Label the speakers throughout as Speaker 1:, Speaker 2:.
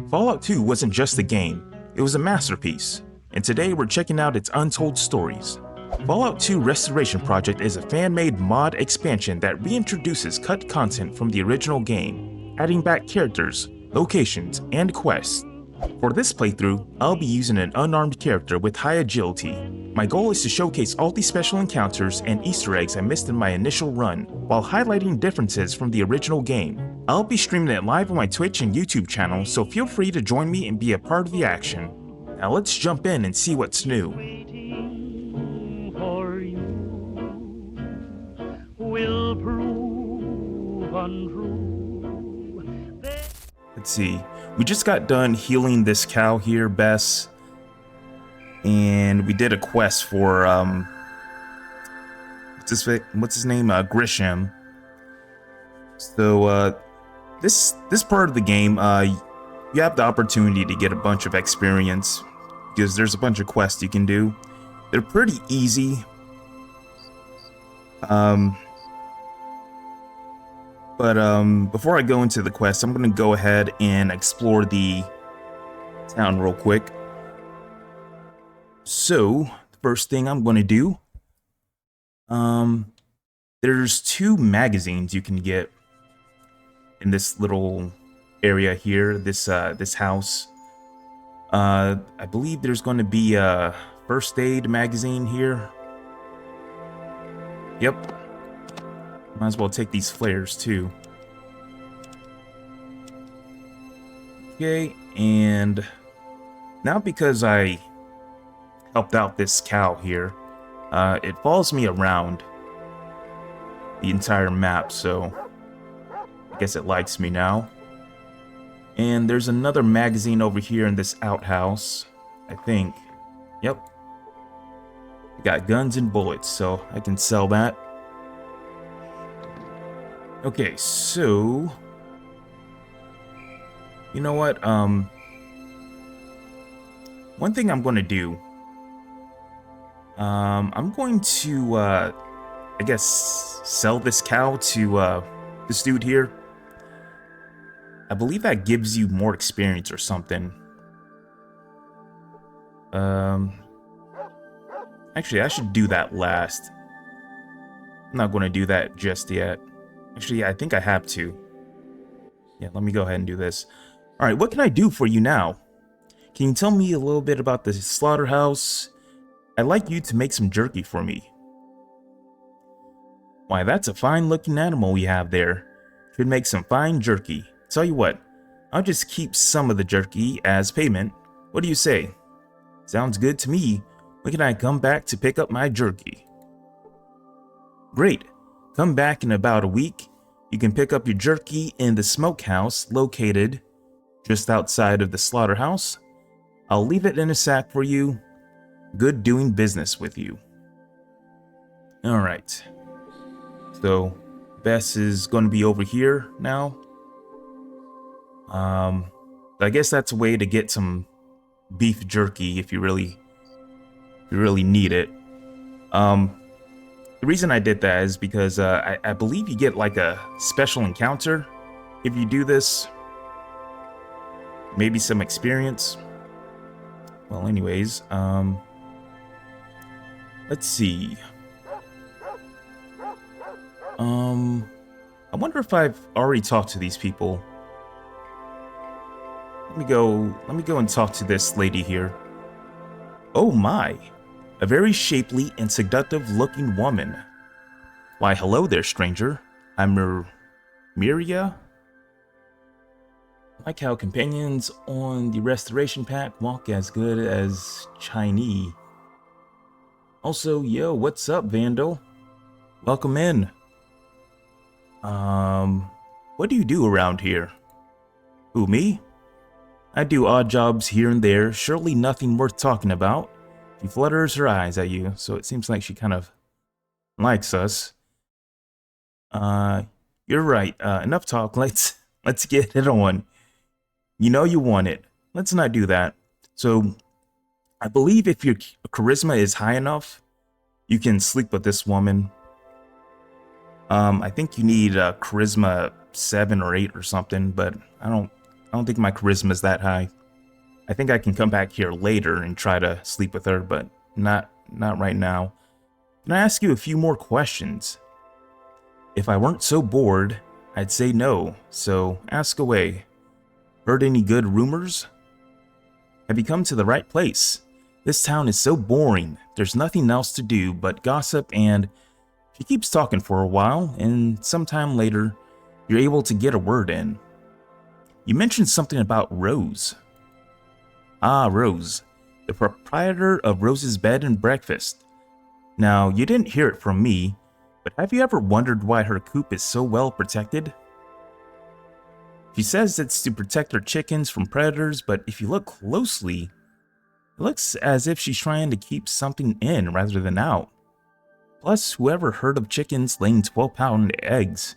Speaker 1: Fallout 2 wasn't just a game, it was a masterpiece, and today we're checking out its untold stories. Fallout 2 Restoration Project is a fan-made mod expansion that reintroduces cut content from the original game, adding back characters, locations, and quests. For this playthrough, I'll be using an unarmed character with high agility. My goal is to showcase all the special encounters and Easter eggs I missed in my initial run, while highlighting differences from the original game. I'll be streaming it live on my Twitch and YouTube channel, so feel free to join me and be a part of the action. Now let's jump in and see what's new.
Speaker 2: Will prove untrue.
Speaker 1: Let's see, we just got done healing this cow here, Bess, and we did a quest for what's his name, Grisham. So this part of the game, you have the opportunity to get a bunch of experience because there's a bunch of quests you can do. They're pretty easy. Before I go into the quest, I'm going to go ahead and explore the town real quick. So, the first thing I'm going to do, there's 2 magazines you can get in this little area here, this house. I believe there's going to be a first aid magazine here. Yep. Might as well take these flares too. Okay, and now because I helped out this cow here, it follows me around the entire map, so I guess it likes me now. And there's another magazine over here in this outhouse, I think. Yep. Got guns and bullets, so I can sell that. Okay, so you know what? One thing I'm going to do, I'm going to, I guess, sell this cow to this dude here. I believe that gives you more experience or something. Actually, I should do that last. I'm not going to do that just yet. Actually, I think I have to. Yeah, let me go ahead and do this. Alright, what can I do for you now? Can you tell me a little bit about the slaughterhouse? I'd like you to make some jerky for me. Why, that's a fine looking animal we have there. Should make some fine jerky. Tell you what, I'll just keep some of the jerky as payment. What do you say? Sounds good to me. When can I come back to pick up my jerky? Great. Come back in about a week. You can pick up your jerky in the smokehouse located just outside of the slaughterhouse. I'll leave it in a sack for you. Good doing business with you. Alright. So, Bess is going to be over here now. I guess that's a way to get some beef jerky if you really need it. The reason I did that is because I believe you get like a special encounter if you do this. Maybe some experience. Well, anyways, let's see. I wonder if I've already talked to these people. Let me go and talk to this lady here. Oh my. A very shapely and seductive looking woman. Why, hello there, stranger. I'm Miria. Like how companions on the restoration pack walk as good as Chinese. Also, yo, what's up, Vandal? Welcome in. What do you do around here? Who, me? I do odd jobs here and there, surely nothing worth talking about. She flutters her eyes at you, so it seems like she kind of likes us. You're right. Enough talk. Let's get it on. You know you want it. Let's not do that. So, I believe if your charisma is high enough, you can sleep with this woman. I think you need charisma 7 or 8 or something, but I don't I don't think my charisma is that high. I think I can come back here later and try to sleep with her, but not right now. Can I ask you a few more questions? If I weren't so bored, I'd say no, so ask away. Heard any good rumors? Have you come to the right place? This town is so boring. There's nothing else to do but gossip, and she keeps talking for a while, and sometime later, you're able to get a word in. You mentioned something about Rose. Ah, Rose, the proprietor of Rose's Bed and Breakfast. Now, you didn't hear it from me, but have you ever wondered why her coop is so well protected? She says it's to protect her chickens from predators, but if you look closely, it looks as if she's trying to keep something in rather than out. Plus, whoever heard of chickens laying 12-pound eggs?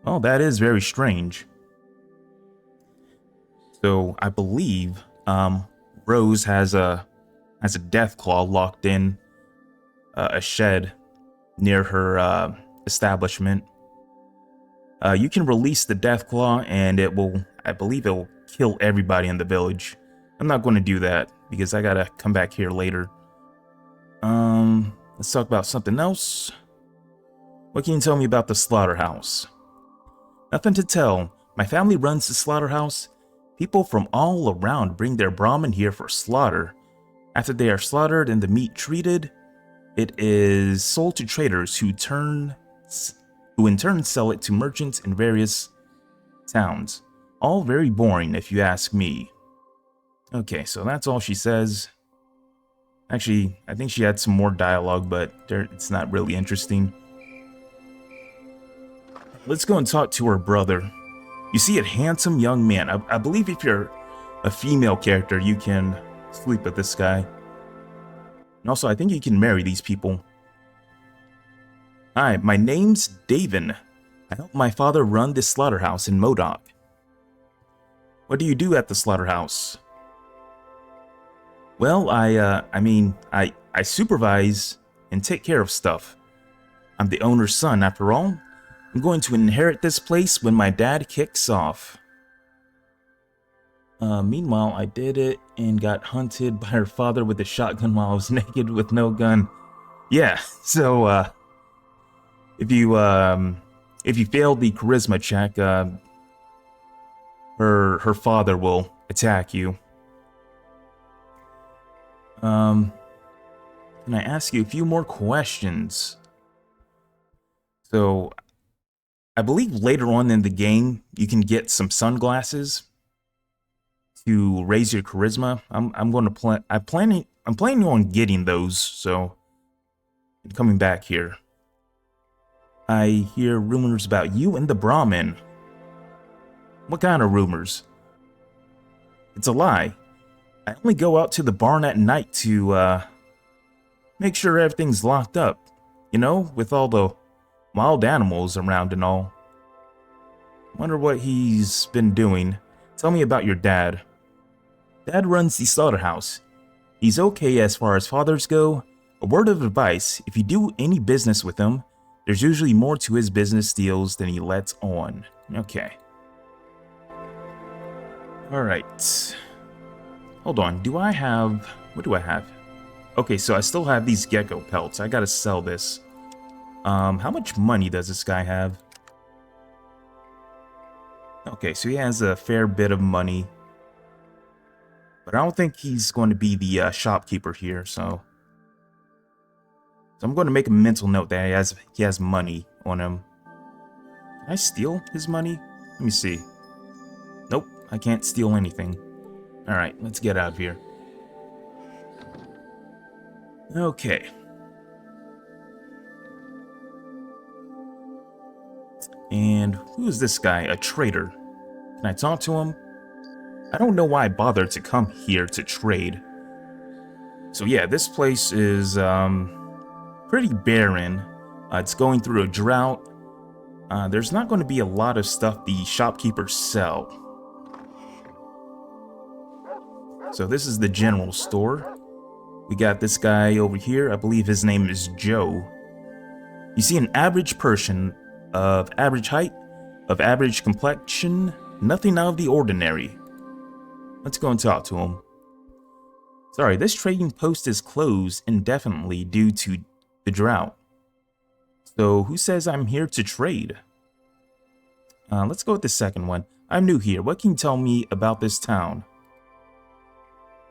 Speaker 1: Well, that is very strange. So, I believe, Rose has a death claw locked in a shed near her establishment. You can release the death claw and I believe it will kill everybody in the village. I'm not going to do that because I gotta come back here later. Let's talk about something else. What can you tell me about the slaughterhouse? Nothing to tell. My family runs the slaughterhouse. People from all around bring their brahmin here for slaughter. After they are slaughtered and the meat treated, it is sold to traders who in turn sell it to merchants in various towns. All very boring if you ask me. Okay, so that's all she says. Actually, I think she had some more dialogue, but it's not really interesting. Let's go and talk to her brother. You see a handsome young man. I believe if you're a female character, you can sleep with this guy. And also, I think you can marry these people. Hi, my name's Davin. I help my father run this slaughterhouse in Modoc. What do you do at the slaughterhouse? Well, I supervise and take care of stuff. I'm the owner's son, after all. I'm going to inherit this place when my dad kicks off. Meanwhile, I did it and got hunted by her father with a shotgun while I was naked with no gun. Yeah, so, if you failed the charisma check, her father will attack you. Can I ask you a few more questions? So, I believe later on in the game, you can get some sunglasses to raise your charisma. I'm planning on getting those, so I'm coming back here. I hear rumors about you and the Brahmin. What kind of rumors? It's a lie. I only go out to the barn at night to, make sure everything's locked up. You know, with all the wild animals around and all. Wonder what he's been doing. Tell me about your dad. Dad runs the slaughterhouse. He's okay as far as fathers go. A word of advice, if you do any business with him, there's usually more to his business deals than he lets on. Okay. Alright. Hold on, what do I have? Okay, so I still have these gecko pelts. I gotta sell this. How much money does this guy have? Okay, so he has a fair bit of money. But I don't think he's going to be the shopkeeper here, so I'm going to make a mental note that he has money on him. Can I steal his money? Let me see. Nope, I can't steal anything. Alright, let's get out of here. Okay. And who is this guy? A trader. Can I talk to him? I don't know why I bothered to come here to trade. So yeah, this place is pretty barren. It's going through a drought. There's not going to be a lot of stuff the shopkeepers sell. So this is the general store. We got this guy over here. I believe his name is Joe. You see an average person of average height, of average complexion, Nothing out of the ordinary. Let's go and talk to him. Sorry, this trading post is closed indefinitely due to the drought. So, who says I'm here to trade? Let's go with the second one. I'm new here. What can you tell me about this town?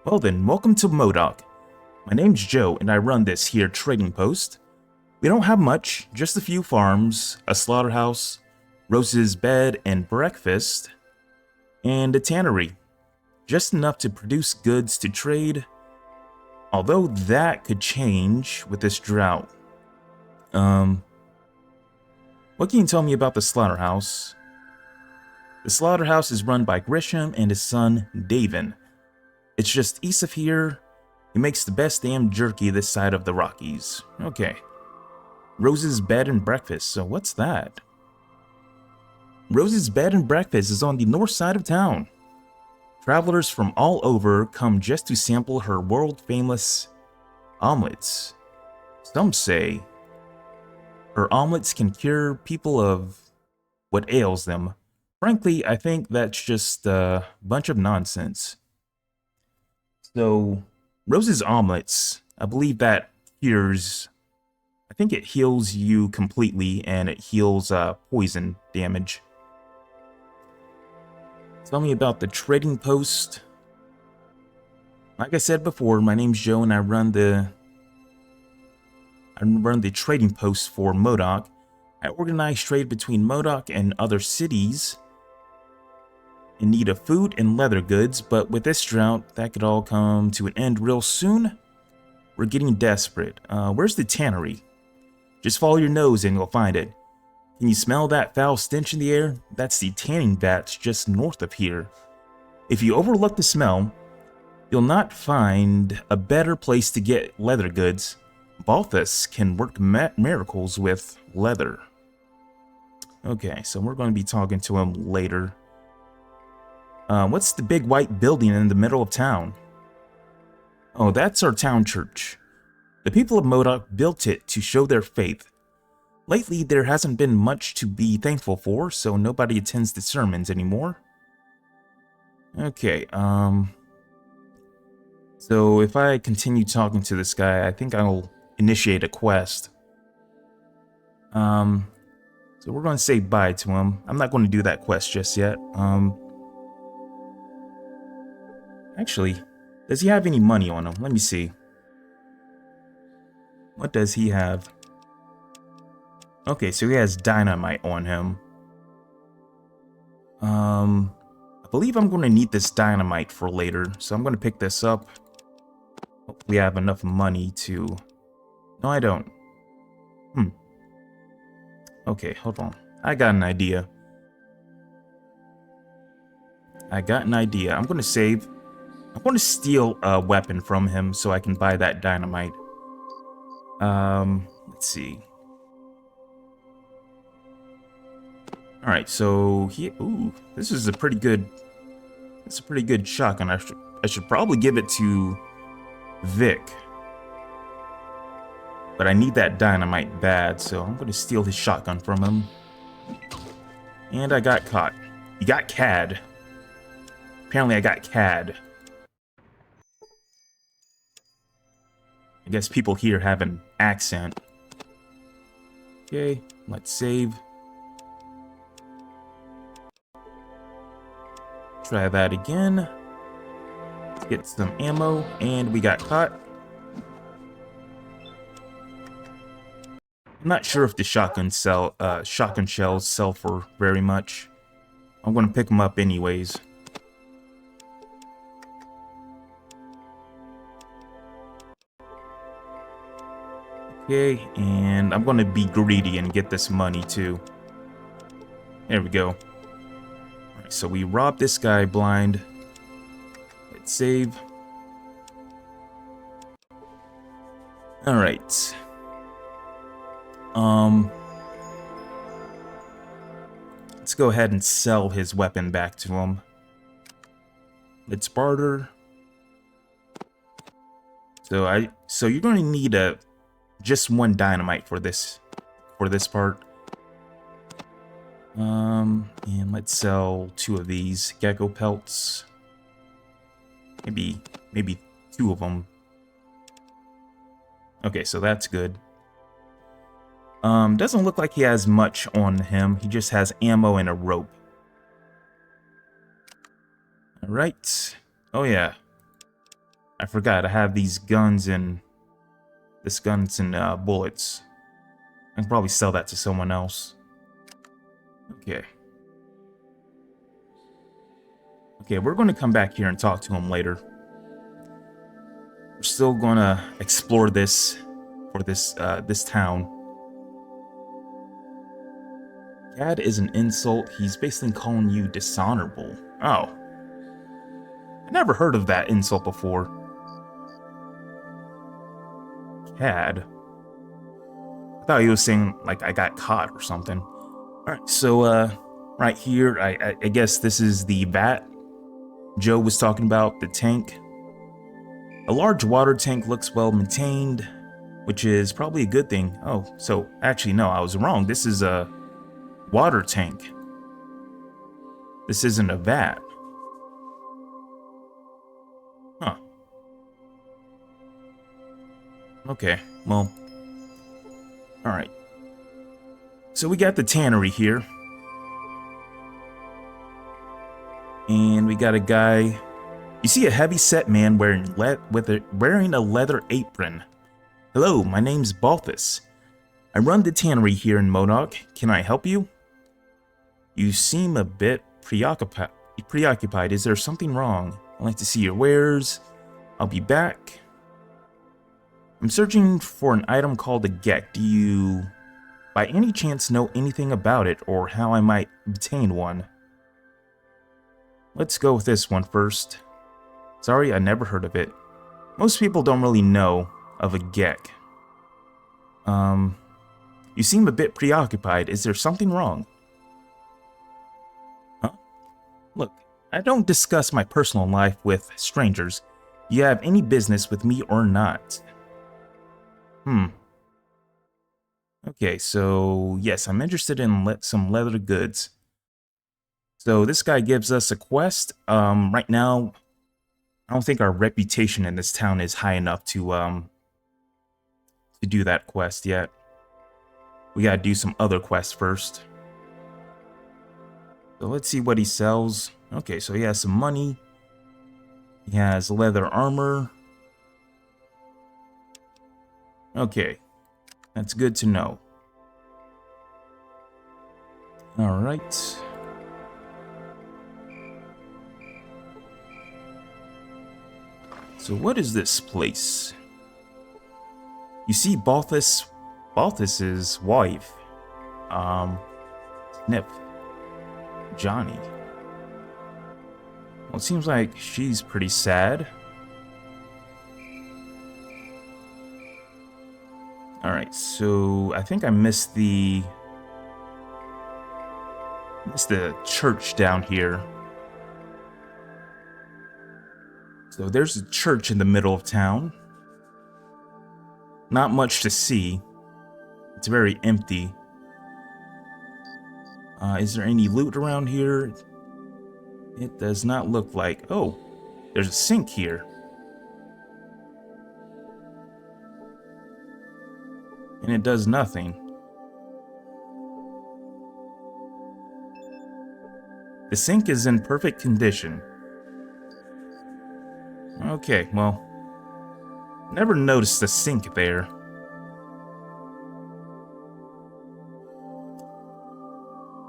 Speaker 1: Well then, welcome to Modoc. My name's Joe, and I run this here trading post. We don't have much, just a few farms, a slaughterhouse, Rose's bed and breakfast, and a tannery. Just enough to produce goods to trade, although that could change with this drought. What can you tell me about the slaughterhouse? The slaughterhouse is run by Grisham and his son, Davin. It's just east of here. He makes the best damn jerky this side of the Rockies. Okay. Rose's bed and breakfast, so what's that? Rose's bed and breakfast is on the north side of town. Travelers from all over come just to sample her world-famous omelets. Some say her omelets can cure people of what ails them. Frankly, I think that's just a bunch of nonsense. So, Rose's omelets, I believe that cures, I think it heals you completely and it heals poison damage. Tell me about the trading post. Like I said before, my name's Joe and I run the trading post for Modoc. I organize trade between Modoc and other cities in need of food and leather goods, but with this drought, that could all come to an end real soon. We're getting desperate. Where's the tannery? Just follow your nose and you'll find it. Can you smell that foul stench in the air? That's the tanning vats just north of here. If you overlook the smell, you'll not find a better place to get leather goods. Balthus can work miracles with leather. Okay, so we're going to be talking to him later. What's the big white building in the middle of town? Oh, that's our town church. The people of Modoc built it to show their faith. Lately, there hasn't been much to be thankful for, so nobody attends the sermons anymore. Okay, so if I continue talking to this guy, I think I'll initiate a quest. So we're going to say bye to him. I'm not going to do that quest just yet. Actually, does he have any money on him? Let me see. What does he have? Okay, so he has dynamite on him. I believe I'm going to need this dynamite for later, so I'm going to pick this up. Hopefully I have enough money to... No, I don't. Okay, hold on. I got an idea. I'm going to save. I'm going to steal a weapon from him so I can buy that dynamite. Let's see. Alright, so he... Ooh, this is a pretty good... It's a pretty good shotgun. I should probably give it to Vic. But I need that dynamite bad, so I'm going to steal his shotgun from him. And I got caught. You got cad. Apparently I got cad. I guess people here have an accent. Okay, let's save. Try that again. Let's get some ammo, and we got caught. I'm not sure if the shotgun shells sell for very much. I'm gonna pick them up anyways. Okay, and I'm gonna be greedy and get this money too. There we go. Alright, so we robbed this guy blind. Let's save. Alright. Let's go ahead and sell his weapon back to him. Let's barter. So you're going to need just one dynamite for this part. And let's sell 2 of these gecko pelts. Maybe 2 of them. Okay, so that's good. Doesn't look like he has much on him. He just has ammo and a rope. Alright. Oh yeah. I forgot, I have these guns and... bullets. I can probably sell that to someone else. Okay. Okay, we're going to come back here and talk to him later. We're still going to explore this... for this town. Cad is an insult. He's basically calling you dishonorable. Oh. I never heard of that insult before. Cad. I thought he was saying, like, I got caught or something. Alright, so, right here, I guess this is the vat Joe was talking about, the tank. A large water tank looks well maintained, which is probably a good thing. Oh, so, actually, no, I was wrong. This is a water tank. This isn't a vat. Huh. Okay, well. Alright. So we got the tannery here. And we got a guy. You see a heavy-set man wearing a leather apron. Hello, my name's Balthus. I run the tannery here in Modoc. Can I help you? You seem a bit preoccupied. Is there something wrong? I'd like to see your wares. I'll be back. I'm searching for an item called a geck. Do you, by any chance, know anything about it or how I might obtain one? Let's go with this one first. Sorry, I never heard of it. Most people don't really know of a geck. You seem a bit preoccupied. Is there something wrong? Huh? Look, I don't discuss my personal life with strangers. Do you have any business with me or not? Okay, so yes, I'm interested in some leather goods. So this guy gives us a quest. Right now, I don't think our reputation in this town is high enough to do that quest yet. We gotta do some other quests first. So let's see what he sells. Okay, so he has some money. He has leather armor. Okay, that's good to know. Alright. So what is this place? You see Balthus's wife. Snip. Johnny. Well, it seems like she's pretty sad. Alright, so I think I missed the church down here. So there's a church in the middle of town. Not much to see. It's very empty. Is there any loot around here? It does not look like... Oh, there's a sink here. And it does nothing. The sink is in perfect condition. Okay, well, never noticed the sink there.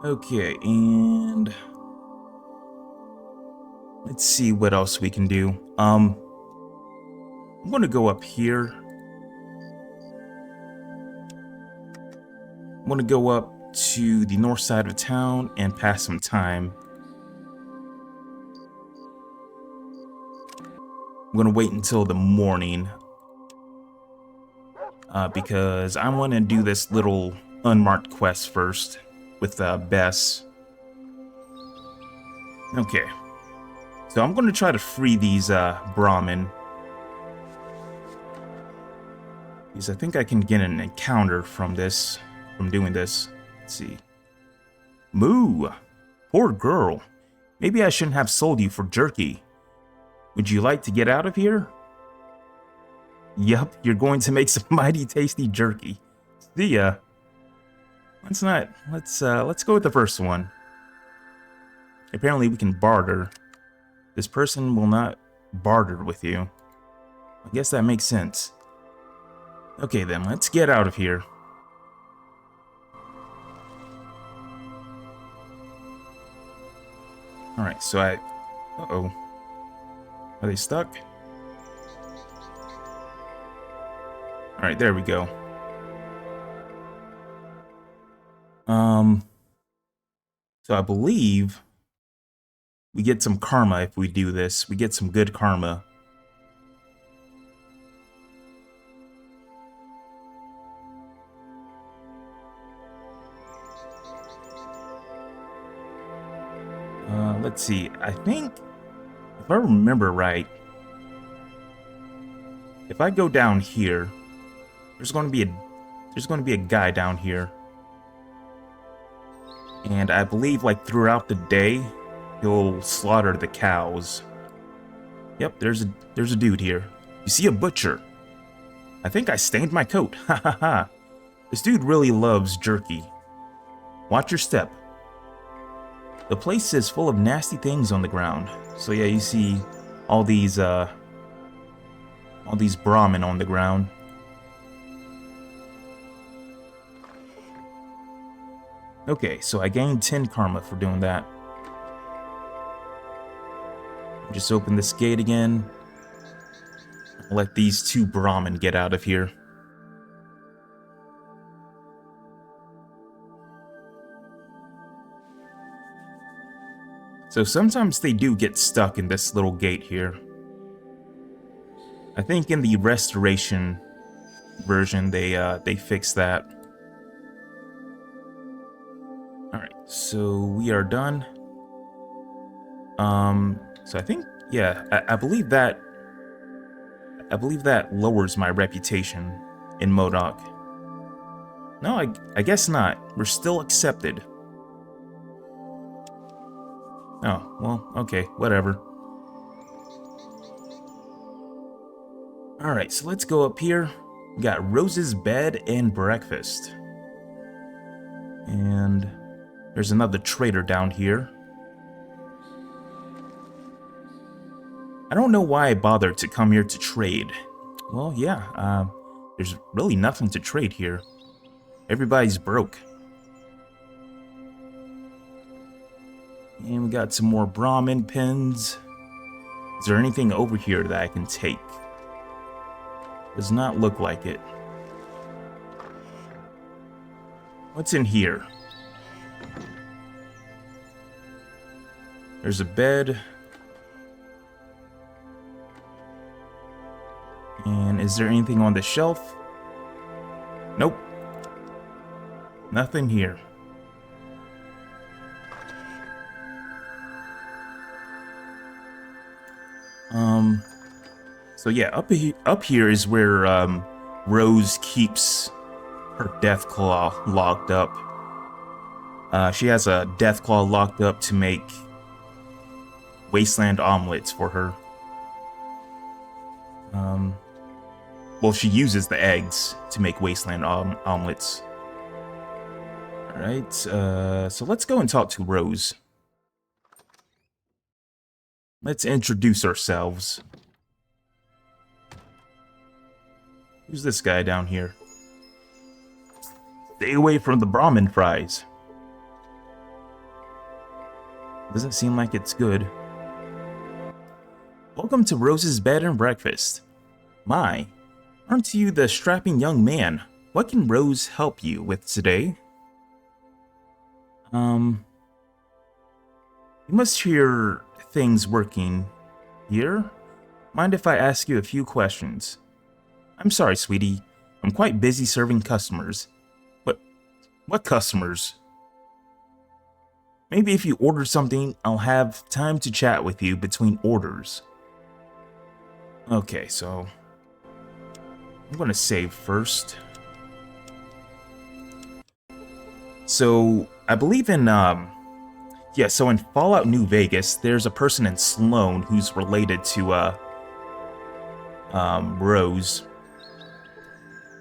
Speaker 1: Okay, and let's see what else we can do. I'm gonna go up here. I'm gonna go up to the north side of town and pass some time. I'm gonna wait until the morning because I want to do this little unmarked quest first with Bess. Okay, so I'm gonna try to free these brahmin because I think I can get an encounter from doing this. Let's see. Moo! Poor girl. Maybe I shouldn't have sold you for jerky. Would you like to get out of here? Yup, you're going to make some mighty tasty jerky. See ya. Let's go with the first one. Apparently we can barter. This person will not barter with you. I guess that makes sense. Okay then, let's get out of here. Alright, so uh-oh. Are they stuck? Alright, there we go. So I believe we get some karma if we do this. We get some good karma. Let's see. I think, if I remember right, if I go down here, there's going to be a guy down here. And I believe, like, throughout the day, he'll slaughter the cows. Yep, there's a dude here. You see a butcher. I think I stained my coat. Ha ha ha. This dude really loves jerky. Watch your step. The place is full of nasty things on the ground. So yeah, you see all these brahmin on the ground. Okay, so I gained 10 karma for doing that. Just open this gate again. Let these two brahmin get out of here. So sometimes they do get stuck in this little gate here. I think in the restoration version they fixed that. Alright, so we are done. So I think, yeah, I believe that lowers my reputation in Modoc. No, I guess not. We're still accepted. Oh, well, okay, whatever. Alright, so let's go up here. We got Rose's bed and breakfast. And there's another trader down here. I don't know why I bothered to come here to trade. Well, yeah, there's really nothing to trade here. Everybody's broke. And we got some more brahmin pins. Is there anything over here that I can take? Does not look like it. What's in here? There's a bed. And is there anything on the shelf? Nope. Nothing here. So yeah, up here is where Rose keeps her death claw locked up. She has a death claw locked up to make wasteland omelets for her. Well, she uses the eggs to make wasteland omelets. Alright, so let's go and talk to Rose. Let's introduce ourselves. Who's this guy down here? Stay away from the brahmin fries. Doesn't seem like it's good. Welcome to Rose's bed and breakfast. My, aren't you the strapping young man? What can Rose help you with today? You must hear things working here. Mind if I ask you a few questions? I'm sorry, sweetie. I'm quite busy serving customers. What customers? Maybe if you order something, I'll have time to chat with you between orders. Okay, so I'm gonna save first. So I believe in, yeah, so in Fallout New Vegas, there's a person in Sloan who's related to, Rose.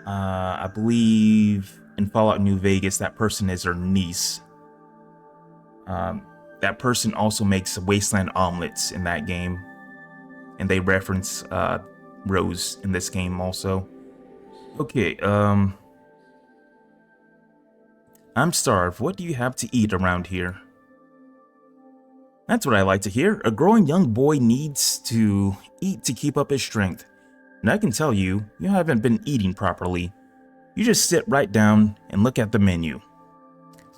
Speaker 1: I believe in Fallout New Vegas, that person is her niece. That person also makes wasteland omelets in that game, and they reference Rose in this game also. Okay, I'm starved. What do you have to eat around here? That's what I like to hear. A growing young boy needs to eat to keep up his strength. And I can tell you, you haven't been eating properly. You just sit right down and look at the menu.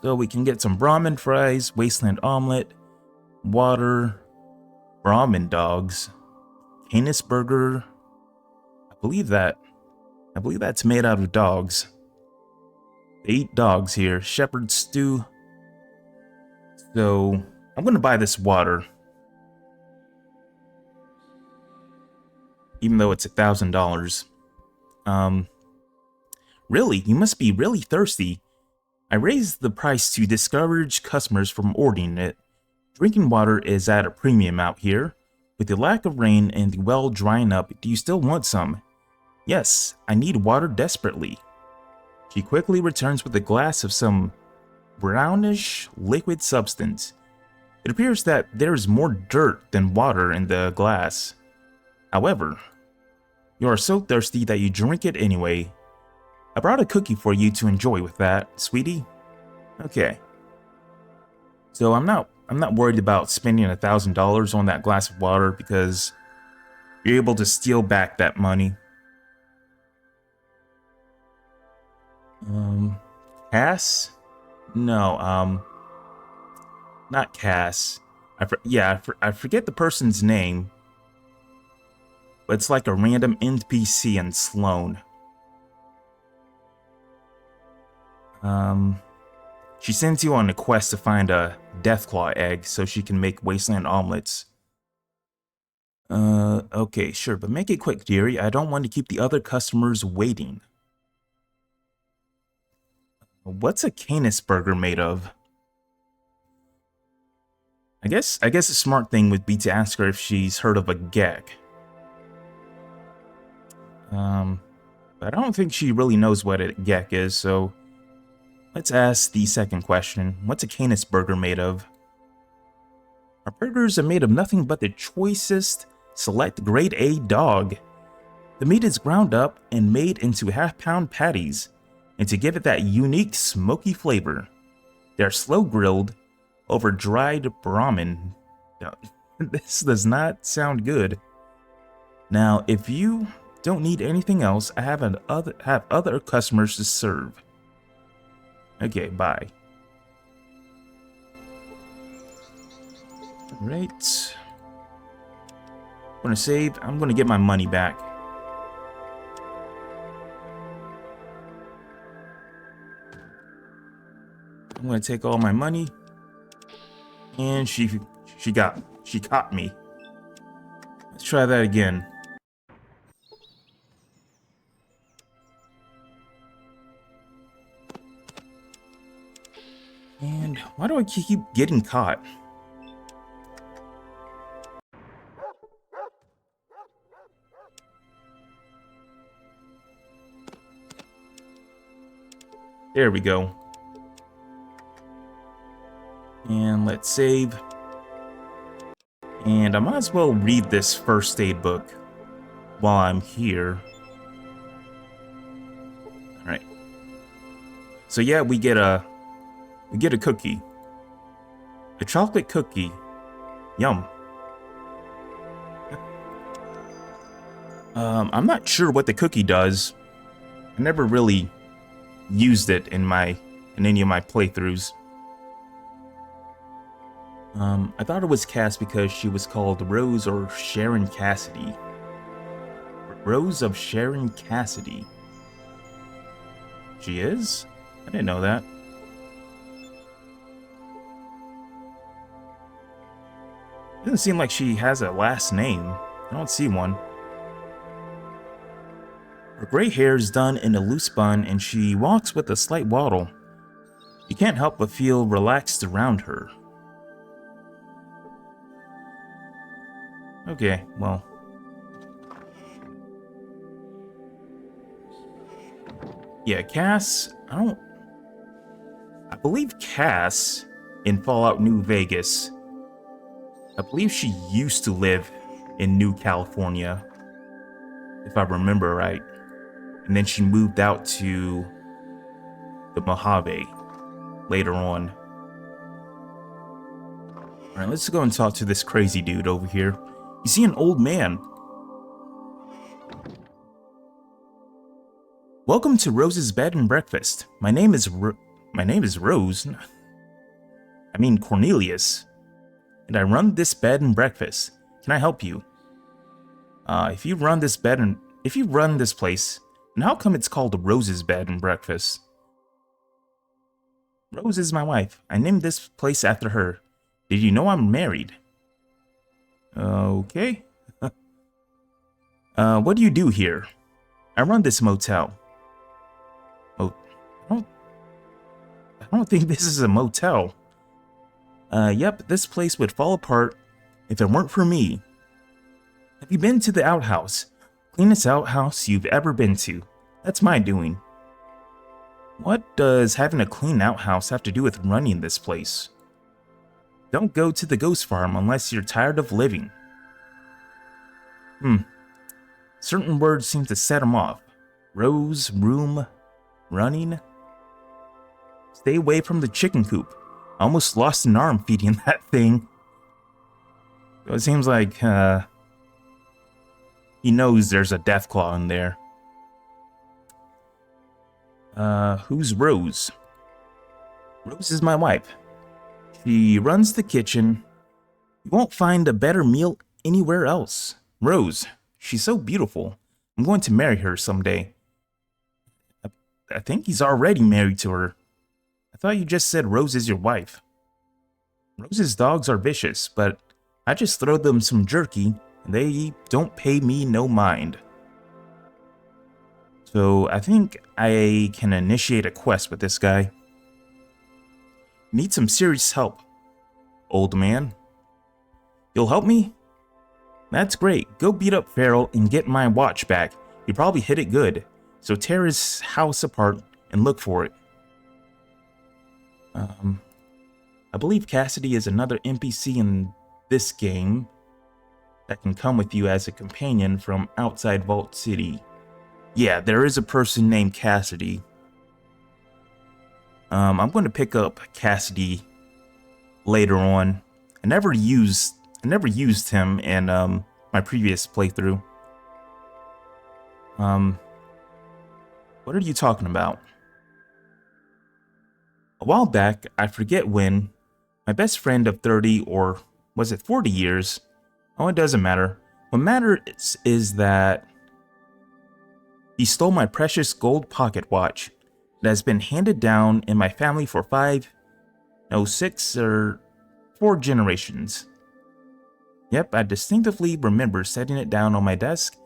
Speaker 1: So we can get some brahmin fries, wasteland omelet, water, brahmin dogs, Canis burger. I believe that's made out of dogs. They eat dogs here. Shepherd stew. So I'm gonna buy this water, even though it's $1,000. Really, you must be really thirsty. I raised the price to discourage customers from ordering it. Drinking water is at a premium out here. With the lack of rain and the well drying up, do you still want some? Yes, I need water desperately. She quickly returns with a glass of some brownish liquid substance. It appears that there is more dirt than water in the glass. However, you are so thirsty that you drink it anyway. I brought a cookie for you to enjoy with that, sweetie. Okay. So I'm not worried about spending $1,000 on that glass of water because you're able to steal back that money. Cass? No, not Cass. I forget the person's name, but it's like a random NPC in Sloan. She sends you on a quest to find a Deathclaw egg so she can make wasteland omelets. Okay, sure, but make it quick, dearie. I don't want to keep the other customers waiting. What's a Canis burger made of? I guess a smart thing would be to ask her if she's heard of a geck. But I don't think she really knows what a geck is, so let's ask the second question. What's a Canis burger made of? Our burgers are made of nothing but the choicest, select grade A dog. The meat is ground up and made into half-pound patties, and to give it that unique smoky flavor, they're slow grilled over dried brahmin. This does not sound good. Now, if you don't need anything else, I have other customers to serve. Okay, bye. Alright. I'm gonna save. I'm gonna get my money back. I'm gonna take all my money. And she caught me. Let's try that again. And why do I keep getting caught? There we go. And let's save. And I might as well read this first aid book while I'm here. Alright. So yeah, we get a cookie. A chocolate cookie. Yum. I'm not sure what the cookie does. I never really used it in any of my playthroughs. I thought it was Cass because she was called Rose or Sharon Cassidy. Rose of Sharon Cassidy. She is? I didn't know that. Doesn't seem like she has a last name. I don't see one. Her gray hair is done in a loose bun and she walks with a slight waddle. You can't help but feel relaxed around her. Okay, well. Yeah, Cass, I believe Cass in Fallout New Vegas, I believe she used to live in New California, if I remember right. And then she moved out to the Mojave later on. Alright, let's go and talk to this crazy dude over here. You see an old man. Welcome to Rose's Bed and Breakfast. My name is Rose. I mean Cornelius. And I run this bed and breakfast. Can I help you? If you run this place, then how come it's called Rose's Bed and Breakfast? Rose is my wife. I named this place after her. Did you know I'm married? Okay. What do you do here? I run this motel. Oh, I don't think this is a motel. Yep, this place would fall apart if it weren't for me. Have you been to the outhouse? Cleanest outhouse you've ever been to. That's my doing. What does having a clean outhouse have to do with running this place? Don't go to the ghost farm unless you're tired of living. Certain words seem to set him off. Rose, room, running. Stay away from the chicken coop. I almost lost an arm feeding that thing. So it seems like, he knows there's a death claw in there. Who's Rose? Rose is my wife. She runs the kitchen. You won't find a better meal anywhere else. Rose, she's so beautiful. I'm going to marry her someday. I think he's already married to her. I thought you just said Rose is your wife. Rose's dogs are vicious, but I just throw them some jerky, and they don't pay me no mind. So I think I can initiate a quest with this guy. Need some serious help, old man. You'll help me? That's great. Go beat up Farrell and get my watch back. You probably hit it good. So tear his house apart and look for it. I believe Cassidy is another NPC in this game that can come with you as a companion from outside Vault City. Yeah, there is a person named Cassidy. I'm going to pick up Cassidy later on. I never used him in my previous playthrough. What are you talking about? A while back, I forget when, my best friend of 30 or was it 40 years? Oh, it doesn't matter. What matters is that he stole my precious gold pocket watch that has been handed down in my family for 6 or 4 generations. Yep, I distinctively remember setting it down on my desk,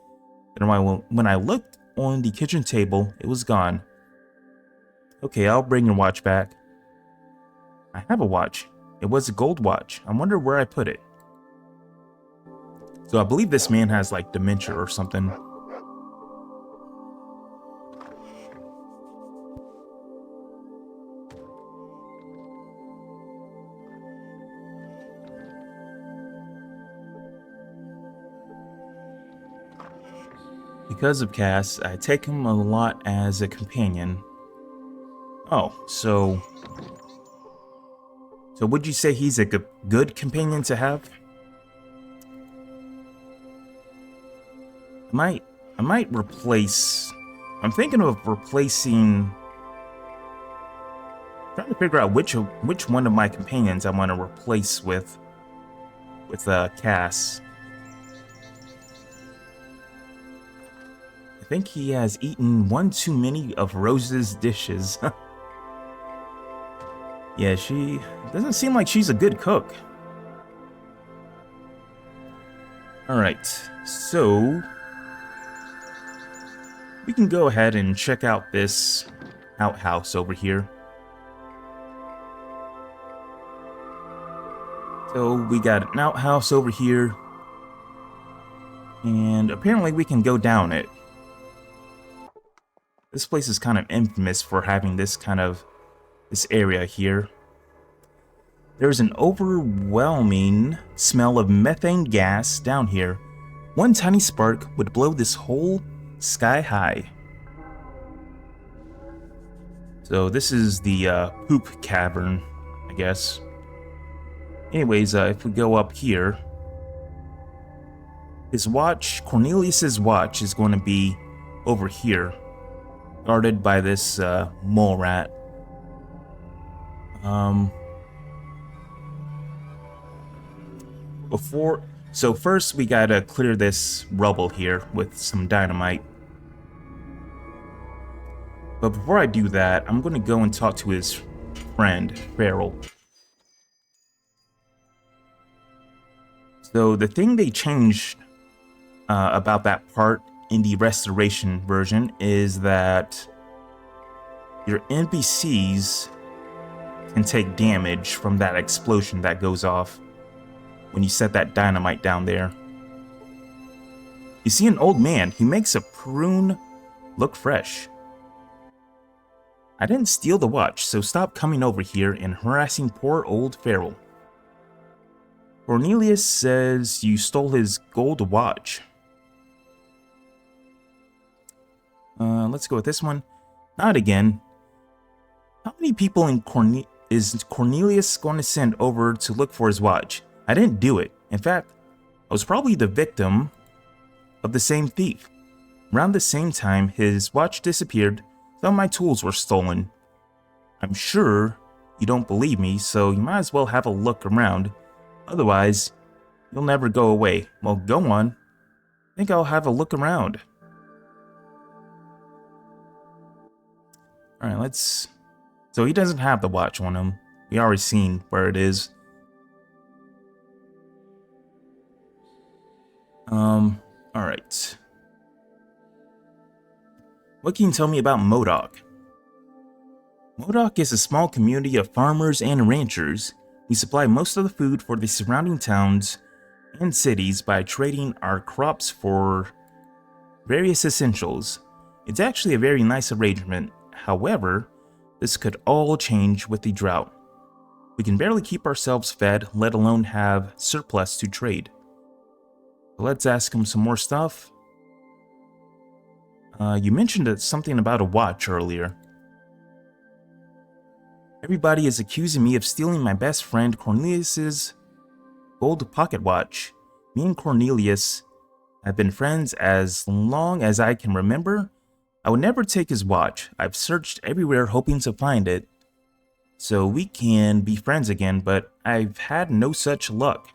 Speaker 1: and when I looked on the kitchen table, it was gone. Okay, I'll bring your watch back. I have a watch. It was a gold watch. I wonder where I put it. So I believe this man has like dementia or something. Because of Cass, I take him a lot as a companion. Oh, so would you say he's a good companion to have? I might replace. I'm thinking of replacing. Trying to figure out which one of my companions I want to replace with Cass. I think he has eaten one too many of Rose's dishes. Yeah, she doesn't seem like she's a good cook. Alright, so we can go ahead and check out this outhouse over here. So we got an outhouse over here. And apparently we can go down it. This place is kind of infamous for having this area here. There's an overwhelming smell of methane gas down here. One tiny spark would blow this whole sky high. So this is the poop cavern, I guess. Anyways, if we go up here, his watch, Cornelius's watch, is going to be over here, guarded by this mole rat. So first we gotta clear this rubble here with some dynamite. But before I do that, I'm gonna go and talk to his friend, Farrell. So the thing they changed about that part in the restoration version is that your NPCs can take damage from that explosion that goes off when you set that dynamite down there. You see an old man, he makes a prune look fresh. I didn't steal the watch, so stop coming over here and harassing poor old Farrell. Cornelius says you stole his gold watch. Let's go with this one. Not again. How many people is Cornelius going to send over to look for his watch? I didn't do it. In fact, I was probably the victim of the same thief. Around the same time his watch disappeared, some of my tools were stolen. I'm sure you don't believe me, so you might as well have a look around. Otherwise, you'll never go away. Well, go on. I think I'll have a look around. Alright, let's... So he doesn't have the watch on him. We already seen where it is. Alright. What can you tell me about Modoc? Modoc is a small community of farmers and ranchers. We supply most of the food for the surrounding towns and cities by trading our crops for various essentials. It's actually a very nice arrangement. However, this could all change with the drought. We can barely keep ourselves fed, let alone have surplus to trade. So let's ask him some more stuff. You mentioned something about a watch earlier. Everybody is accusing me of stealing my best friend Cornelius's gold pocket watch. Me and Cornelius have been friends as long as I can remember. I would never take his watch. I've searched everywhere hoping to find it, so we can be friends again, but I've had no such luck.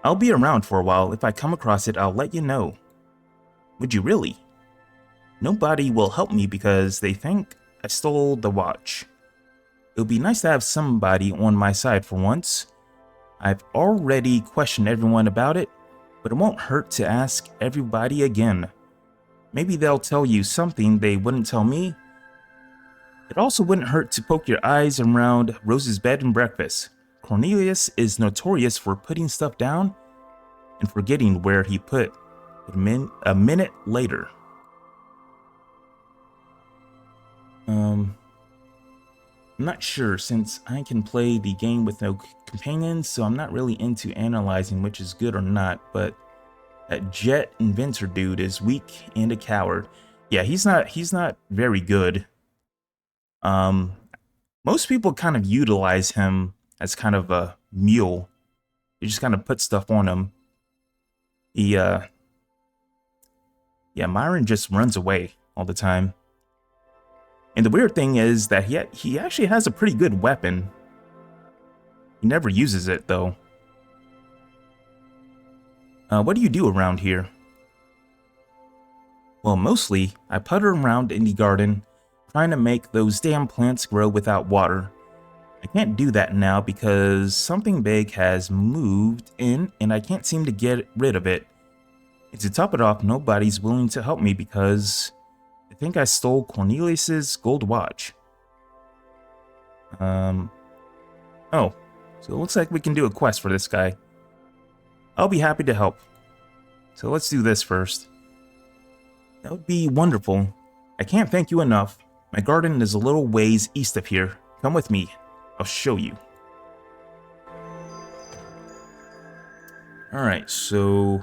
Speaker 1: I'll be around for a while. If I come across it, I'll let you know. Would you really? Nobody will help me because they think I stole the watch. It would be nice to have somebody on my side for once. I've already questioned everyone about it, but it won't hurt to ask everybody again. Maybe they'll tell you something they wouldn't tell me. It also wouldn't hurt to poke your eyes around Rose's bed and breakfast. Cornelius is notorious for putting stuff down and forgetting where he put it a minute later. I'm not sure, since I can play the game with no companions, so I'm not really into analyzing which is good or not, but that Jet Inventor dude is weak and a coward. Yeah, he's not very good. Most people kind of utilize him as kind of a mule. You just kind of put stuff on him. Yeah, Myron just runs away all the time. And the weird thing is that he actually has a pretty good weapon. He never uses it, though. What do you do around here? Well, mostly, I putter around in the garden, trying to make those damn plants grow without water. I can't do that now because something big has moved in and I can't seem to get rid of it. And to top it off, nobody's willing to help me because I think I stole Cornelius's gold watch. Oh, so it looks like we can do a quest for this guy. I'll be happy to help. So let's do this first. That would be wonderful. I can't thank you enough. My garden is a little ways east of here. Come with me. I'll show you. Alright, so...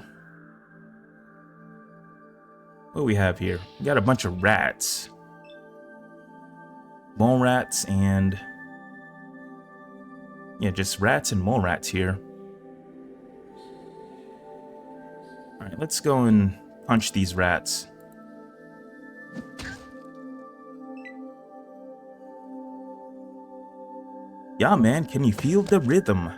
Speaker 1: what do we have here? We got a bunch of rats. Mole rats and... yeah, just rats and mole rats here. Alright, let's go and punch these rats. Yeah, man, can you feel the rhythm?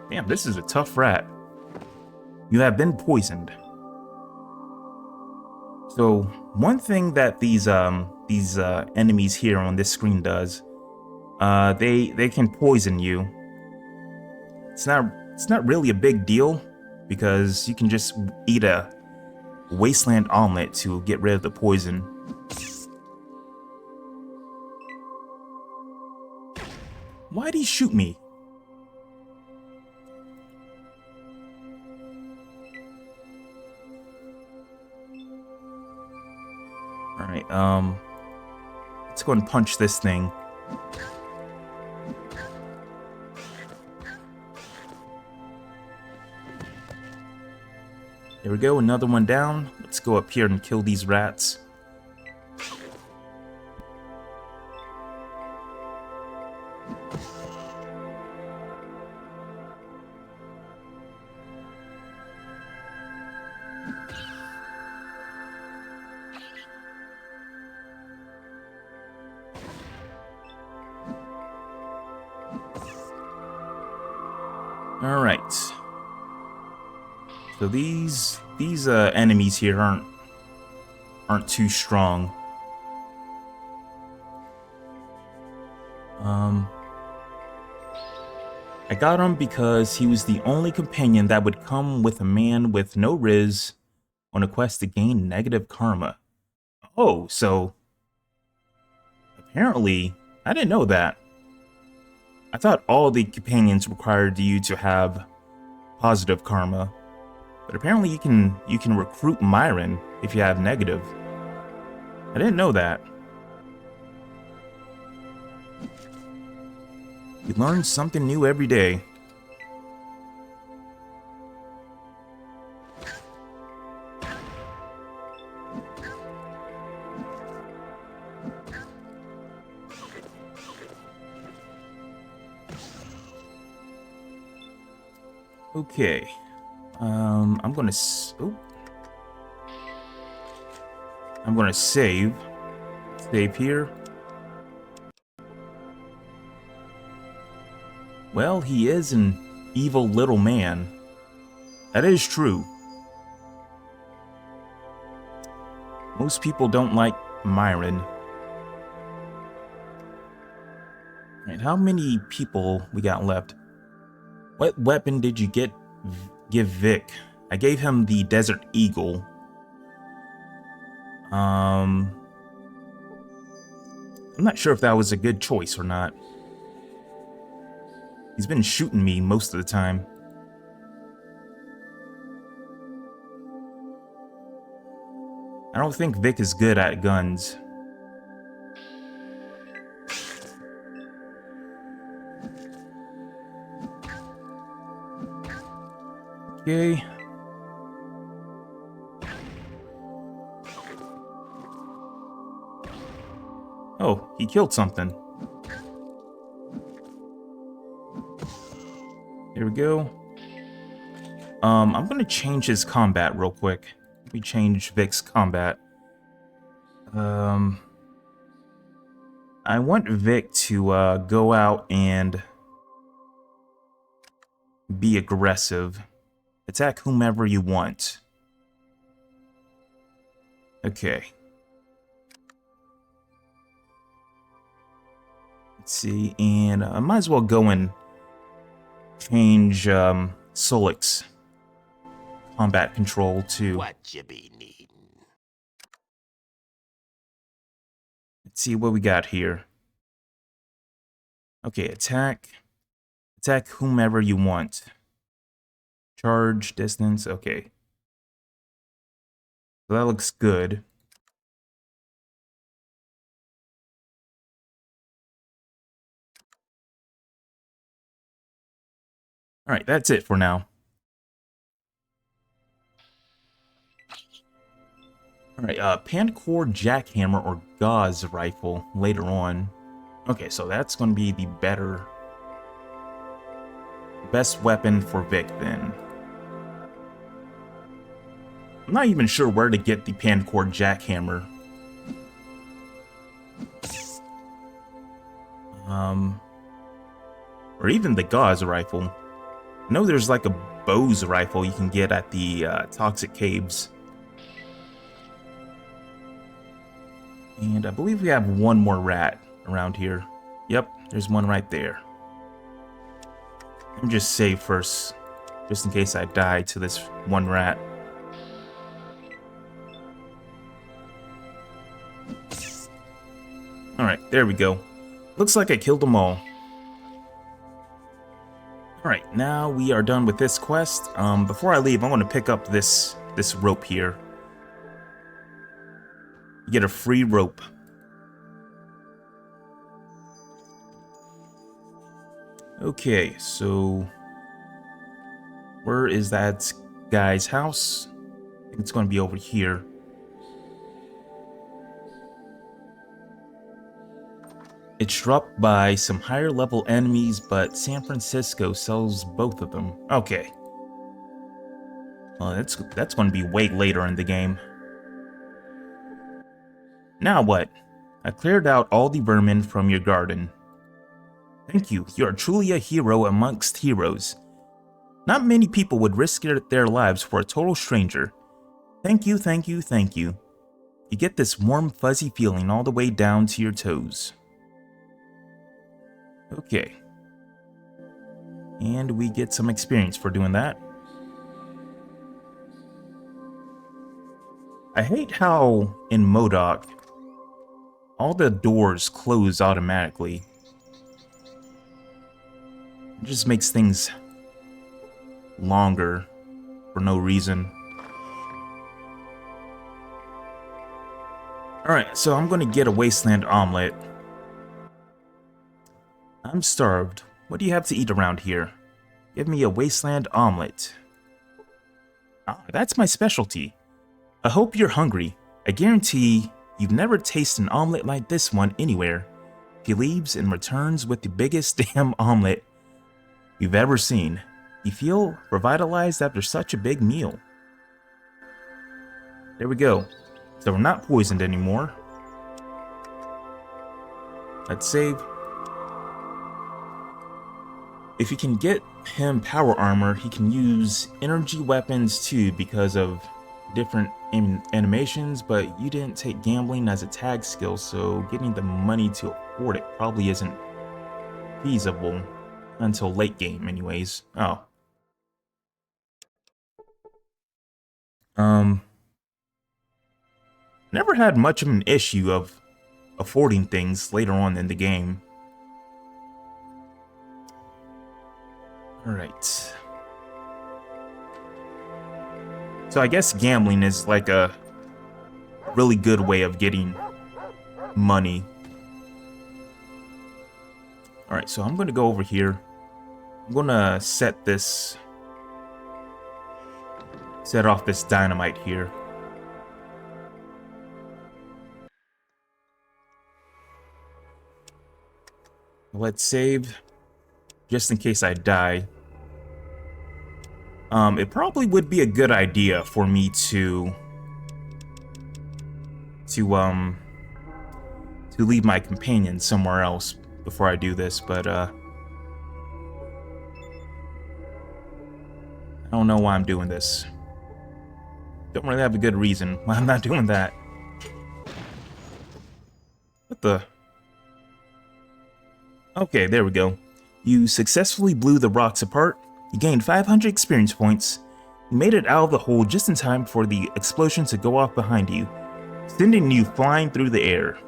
Speaker 1: Damn, this is a tough rat. You have been poisoned. So, one thing that these enemies here on this screen does, they can poison you. It's not really a big deal because you can just eat a wasteland omelet to get rid of the poison. Why'd he shoot me? Alright, let's go and punch this thing. There we go, another one down. Let's go up here and kill these rats. Alright. So these enemies here aren't too strong. I got him because he was the only companion that would come with a man with no riz on a quest to gain negative karma. Oh, so apparently I didn't know that. I thought all the companions required you to have positive karma, but apparently you can recruit Myron if you have negative. I didn't know that. You learn something new every day. Okay. I'm gonna save. Save here. Well, he is an evil little man. That is true. Most people don't like Myron. Right, how many people we got left? What weapon did you give Vic? I gave him the Desert Eagle. I'm not sure if that was a good choice or not. He's been shooting me most of the time. I don't think Vic is good at guns. Okay. Oh, he killed something. There we go. I'm gonna change his combat real quick. Let me change Vic's combat. I want Vic to go out and be aggressive. Attack whomever you want. Okay. Let's see, and I might as well go and change Solic's combat control to
Speaker 3: What you be needing?
Speaker 1: Let's see what we got here. Okay, attack. Attack whomever you want. Charge, distance, okay. So that looks good. Alright, that's it for now. Alright, Pancore Jackhammer or Gauze Rifle later on. Okay, so that's going to be the best weapon for Vic then. I'm not even sure where to get the Pancore Jackhammer. Or even the Gauze Rifle. I know there's like a Bose Rifle you can get at the Toxic Caves. And I believe we have one more rat around here. Yep, there's one right there. Let me just save first, just in case I die to this one rat. Alright, there we go. Looks like I killed them all. Alright, now we are done with this quest. Before I leave, I want to pick up this rope here. You get a free rope. Okay, so where is that guy's house? I think it's going to be over here. It's dropped by some higher level enemies, but San Francisco sells both of them. Okay. Well, that's going to be way later in the game. Now what? I cleared out all the vermin from your garden. Thank you. You are truly a hero amongst heroes. Not many people would risk their lives for a total stranger. Thank you, thank you, thank you. You get this warm, fuzzy feeling all the way down to your toes. Okay. And we get some experience for doing that. I hate how in Modoc, all the doors close automatically. It just makes things longer for no reason. Alright, so I'm gonna get a wasteland omelet. I'm starved. What do you have to eat around here? Give me a wasteland omelet. Ah, that's my specialty. I hope you're hungry. I guarantee you've never tasted an omelet like this one anywhere. He leaves and returns with the biggest damn omelet you've ever seen. You feel revitalized after such a big meal. There we go. So we're not poisoned anymore. Let's save. If you can get him power armor, he can use energy weapons too because of different animations, but you didn't take gambling as a tag skill, so getting the money to afford it probably isn't feasible until late game anyways. Oh. Never had much of an issue of affording things later on in the game. Alright. So I guess gambling is like a really good way of getting money. Alright, so I'm going to go over here. I'm going to set off this dynamite here. Let's save, just in case I die. It probably would be a good idea for me to leave my companion somewhere else before I do this, but I don't know why I'm doing this. Don't really have a good reason why I'm not doing that. What the? Okay, there we go. You successfully blew the rocks apart. You gained 500 experience points. You made it out of the hole just in time for the explosion to go off behind you, sending you flying through the air.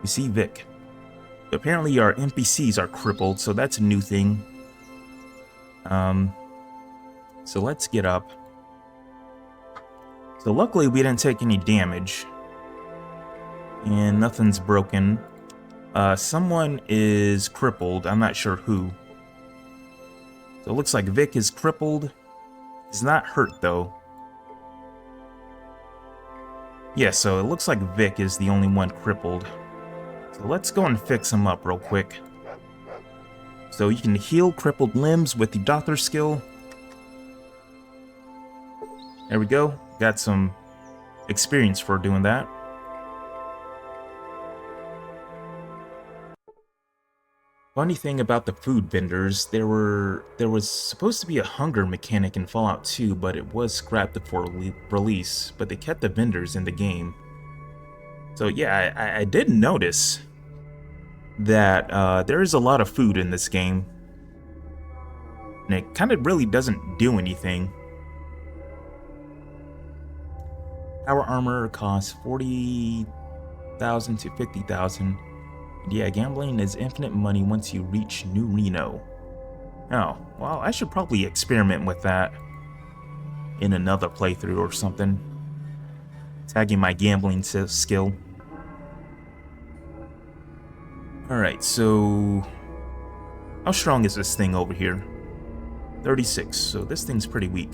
Speaker 1: We see Vic. Apparently our NPCs are crippled, so that's a new thing. So let's get up. So luckily we didn't take any damage. And nothing's broken. Someone is crippled. I'm not sure who. So it looks like Vic is crippled. He's not hurt though. Yeah, so it looks like Vic is the only one crippled. So let's go and fix him up real quick. So you can heal crippled limbs with the doctor skill. There we go. Got some experience for doing that. Funny thing about the food vendors, there was supposed to be a hunger mechanic in Fallout 2, but it was scrapped before release, but they kept the vendors in the game. So yeah, I did notice that there is a lot of food in this game, and it kind of really doesn't do anything. Power armor costs 40,000 to 50,000. Yeah, gambling is infinite money once you reach New Reno. Oh, well, I should probably experiment with that in another playthrough or something. Tagging my gambling skill. Alright, so how strong is this thing over here? 36, so this thing's pretty weak.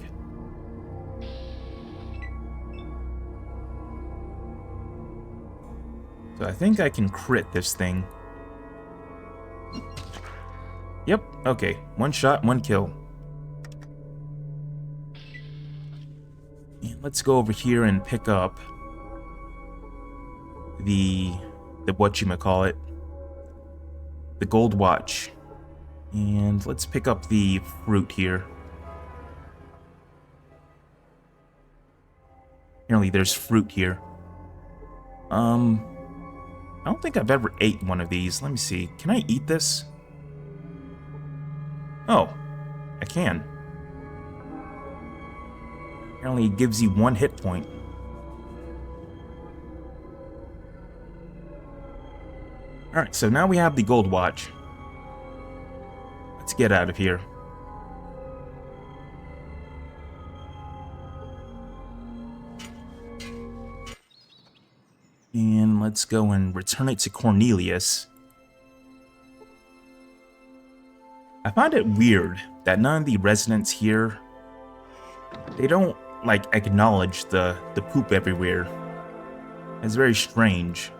Speaker 1: So I think I can crit this thing. Yep, okay. One shot, one kill. And let's go over here and pick up the whatchamacallit, the gold watch. And let's pick up the fruit here. Apparently there's fruit here. I don't think I've ever ate one of these. Let me see. Can I eat this? Oh, I can. Apparently it gives you 1 hit point. Alright, so now we have the gold watch. Let's get out of here. And let's go and return it to Cornelius. I find it weird that none of the residents here, they don't, like, acknowledge the poop everywhere. It's very strange.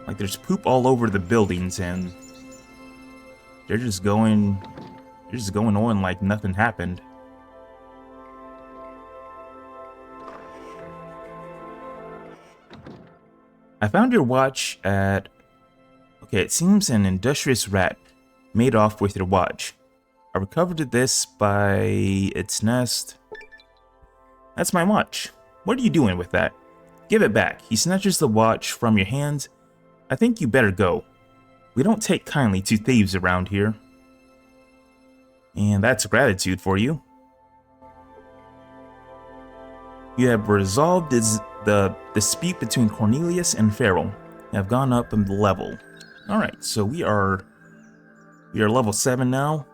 Speaker 1: Like, there's poop all over the buildings, and they're just going on like nothing happened. I found your watch at... Okay, it seems an industrious rat made off with your watch. I recovered this by its nest. That's my watch. What are you doing with that? Give it back. He snatches the watch from your hands. I think you better go. We don't take kindly to thieves around here. And that's gratitude for you. You have resolved the dispute between Cornelius and Farrell. You have gone up in the level. Alright, so we are level 7 now.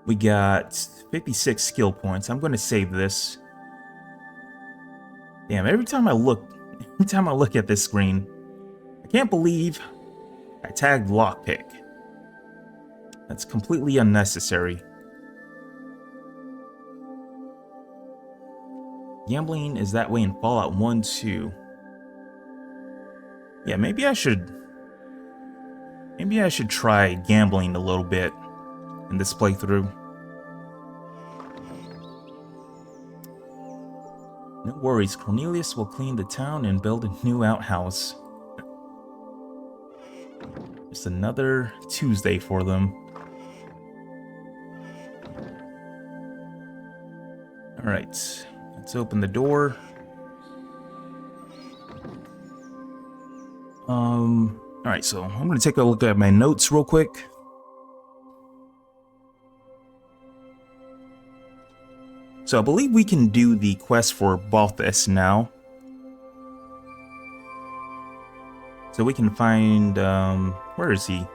Speaker 1: We got 56 skill points. I'm going to save this. Damn, every time I look at this screen, I can't believe I tagged lockpick. That's completely unnecessary. Gambling is that way in Fallout 1 too. Yeah, maybe I should try gambling a little bit in this playthrough. No worries, Cornelius will clean the town and build a new outhouse. Just another Tuesday for them. Alright, let's open the door. Alright, so I'm gonna take a look at my notes real quick. So I believe we can do the quest for Balthus now. So we can find, where is he?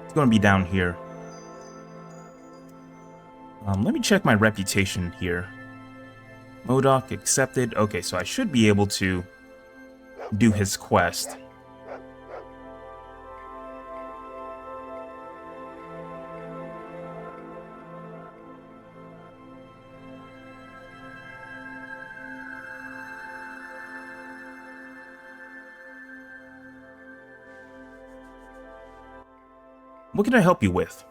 Speaker 1: It's going to be down here. Let me check my reputation here. Modoc accepted. Okay, so I should be able to do his quest. What can I help you with?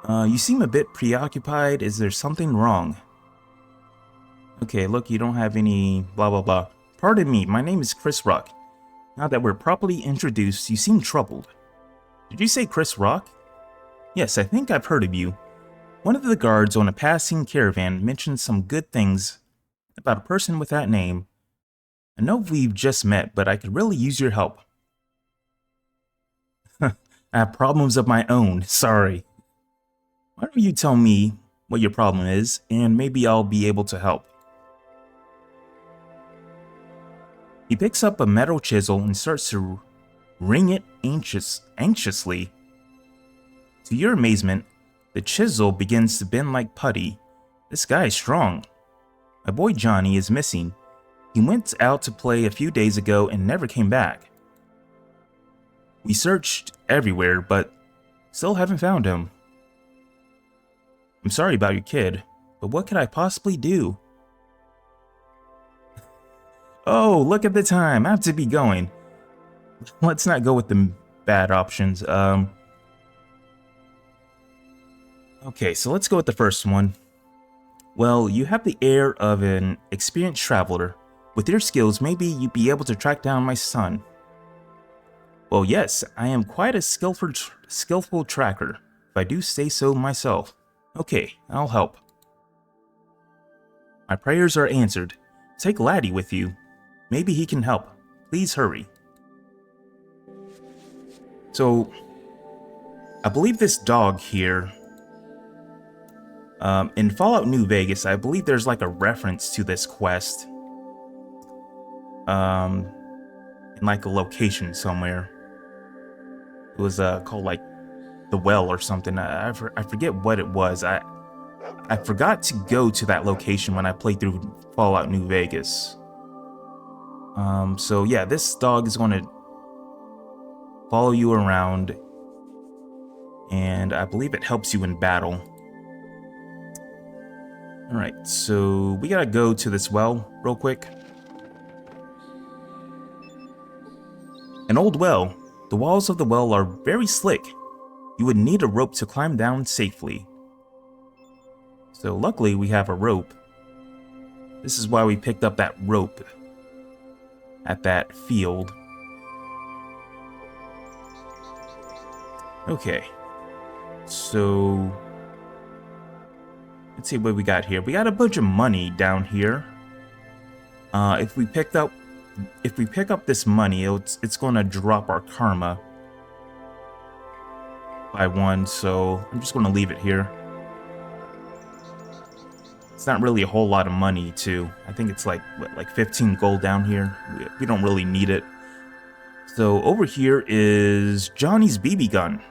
Speaker 1: You seem a bit preoccupied. Is there something wrong? Okay, look, you don't have any blah blah blah. Pardon me, my name is Chris Rock. Now that we're properly introduced, you seem troubled. Did you say Chris Rock? Yes, I think I've heard of you. One of the guards on a passing caravan mentioned some good things about a person with that name. I know we've just met, but I could really use your help. I have problems of my own, sorry. Why don't you tell me what your problem is, and maybe I'll be able to help. He picks up a metal chisel and starts to wring it anxiously. To your amazement, the chisel begins to bend like putty. This guy is strong. My boy Johnny is missing. He went out to play a few days ago and never came back. We searched everywhere, but still haven't found him. I'm sorry about your kid, but what could I possibly do? Oh, look at the time. I have to be going. Let's not go with the bad options. Okay, so let's go with the first one. Well, you have the air of an experienced traveler. With your skills, maybe you'd be able to track down my son. Well, yes, I am quite a skillful tracker, if I do say so myself. Okay, I'll help. My prayers are answered. Take Laddie with you. Maybe he can help. Please hurry. So, I believe this dog here, in Fallout New Vegas, I believe there's like a reference to this quest. In like a location somewhere. It was called like the well or something. I forget what it was. I forgot to go to that location when I played through Fallout New Vegas. So yeah, this dog is going to follow you around, and I believe it helps you in battle. Alright, so we gotta go to this well real quick. An old well. The walls of the well are very slick. You would need a rope to climb down safely. So luckily we have a rope. This is why we picked up that rope at that field. Okay. So let's see what we got here. We got a bunch of money down here. If we pick up this money, it's going to drop our karma by 1, so I'm just going to leave it here. It's not really a whole lot of money, too. I think it's like 15 gold down here. We don't really need it. So over here is Johnny's BB gun.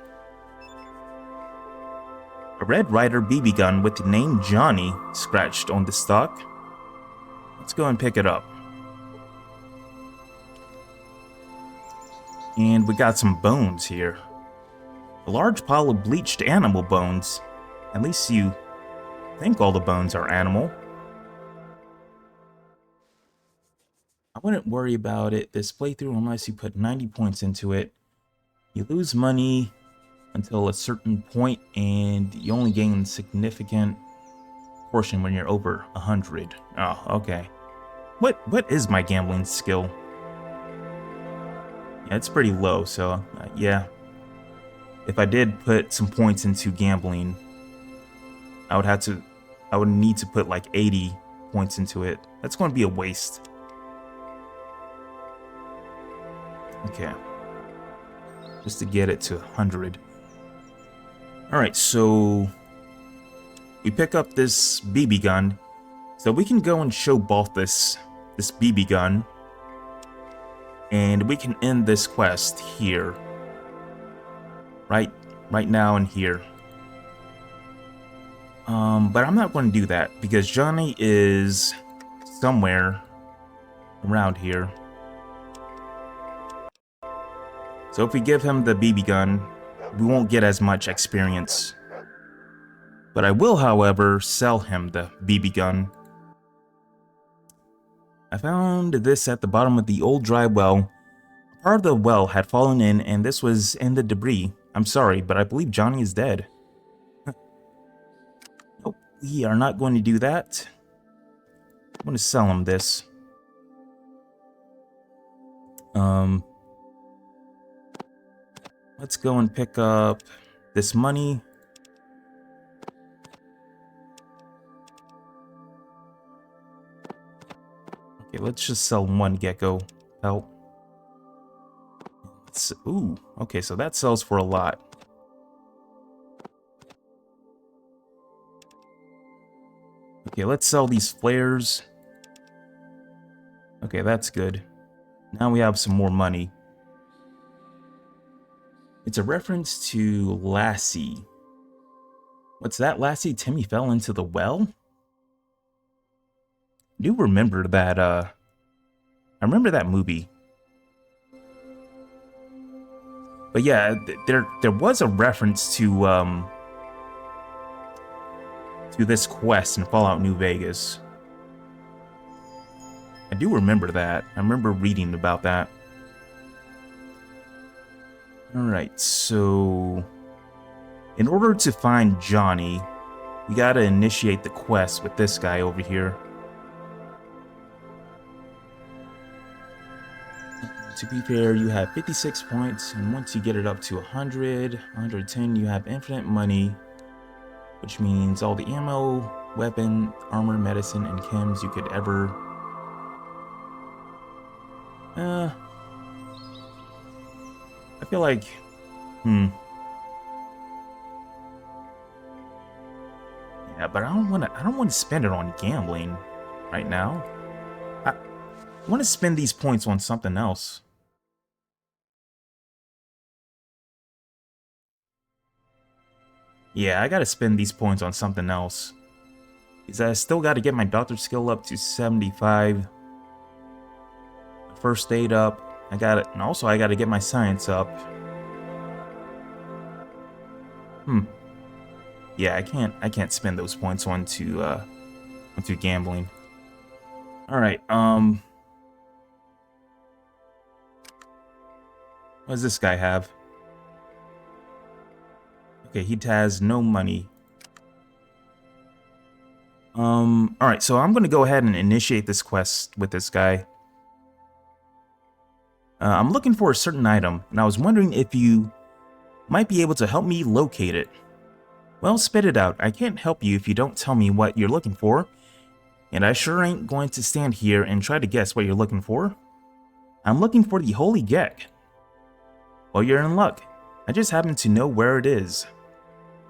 Speaker 1: A Red Ryder BB gun with the name Johnny scratched on the stock. Let's go and pick it up. And we got some bones here. A large pile of bleached animal bones. At least you think all the bones are animal. I wouldn't worry about it this playthrough unless you put 90 points into it. You lose money until a certain point, and you only gain a significant portion when you're over 100. Oh, okay. What is my gambling skill? Yeah, it's pretty low, so yeah. If I did put some points into gambling, I would need to put like 80 points into it. That's going to be a waste. Okay. Just to get it to 100. Alright, so we pick up this BB gun. So we can go and show Balthus this BB gun. And we can end this quest here. Right now and here. But I'm not going to do that because Johnny is somewhere around here. So if we give him the BB gun, we won't get as much experience. But I will, however, sell him the BB gun. I found this at the bottom of the old dry well. Part of the well had fallen in, and this was in the debris. I'm sorry, but I believe Johnny is dead. Nope, we are not going to do that. I'm going to sell him this. Let's go and pick up this money. Okay, let's just sell one gecko pelt. Ooh, okay, so that sells for a lot. Okay, let's sell these flares. Okay, that's good. Now we have some more money. It's a reference to Lassie. What's that, Lassie? Timmy fell into the well? I do remember that, I remember that movie. But yeah, there was a reference to this quest in Fallout New Vegas. I do remember that. I remember reading about that. Alright, so in order to find Johnny, we gotta initiate the quest with this guy over here. To be fair, you have 56 points, and once you get it up to 100, 110, you have infinite money, which means all the ammo, weapon, armor, medicine, and chems you could ever... I feel like... Yeah, but I don't want to spend it on gambling right now. I want to spend these points on something else. Yeah, I gotta spend these points on something else. Because I still gotta get my doctor skill up to 75. First aid up. And also I gotta get my science up. Yeah, I can't spend those points onto gambling. Alright, what does this guy have? Okay, he has no money. Alright, so I'm gonna go ahead and initiate this quest with this guy. I'm looking for a certain item, and I was wondering if you might be able to help me locate it. Well, spit it out. I can't help you if you don't tell me what you're looking for, and I sure ain't going to stand here and try to guess what you're looking for. I'm looking for the Holy Gek. Well, you're in luck. I just happen to know where it is.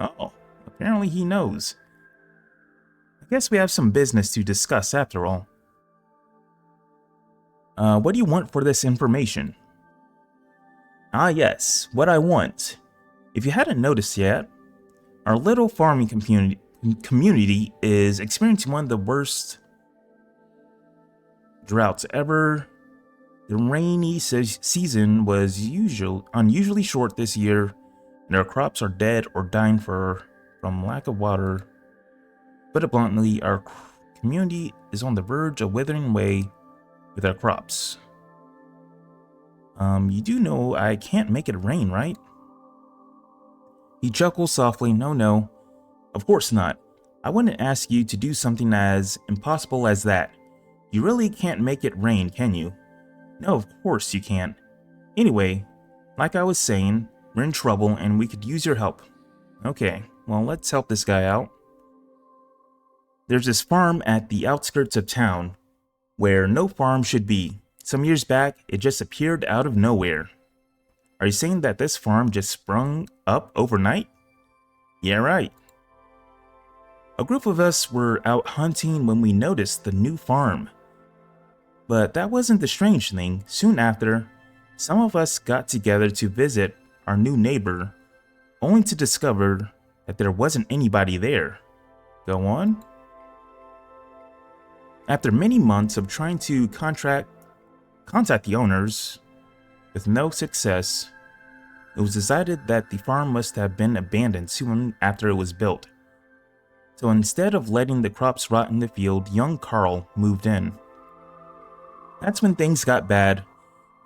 Speaker 1: Oh, apparently he knows. I guess we have some business to discuss after all. What do you want for this information? Ah yes, what I want. If you hadn't noticed yet, our little farming community is experiencing one of the worst droughts ever. The rainy season was unusually short this year, and our crops are dead or dying from lack of water. Put it bluntly, our community is on the verge of withering away with our crops. You do know I can't make it rain, right? He chuckles softly. No, of course not. I wouldn't ask you to do something as impossible as that. You really can't make it rain, can you? No, of course you can't. Anyway, like I was saying, we're in trouble and we could use your help. Okay, well, let's help this guy out. There's this farm at the outskirts of town where no farm should be. Some years back, it just appeared out of nowhere. Are you saying that this farm just sprung up overnight? Yeah, right. A group of us were out hunting when we noticed the new farm. But that wasn't the strange thing. Soon after, some of us got together to visit our new neighbor, only to discover that there wasn't anybody there. Go on. After many months of trying to contact the owners with no success, it was decided that the farm must have been abandoned soon after it was built. So instead of letting the crops rot in the field, young Carl moved in. That's when things got bad.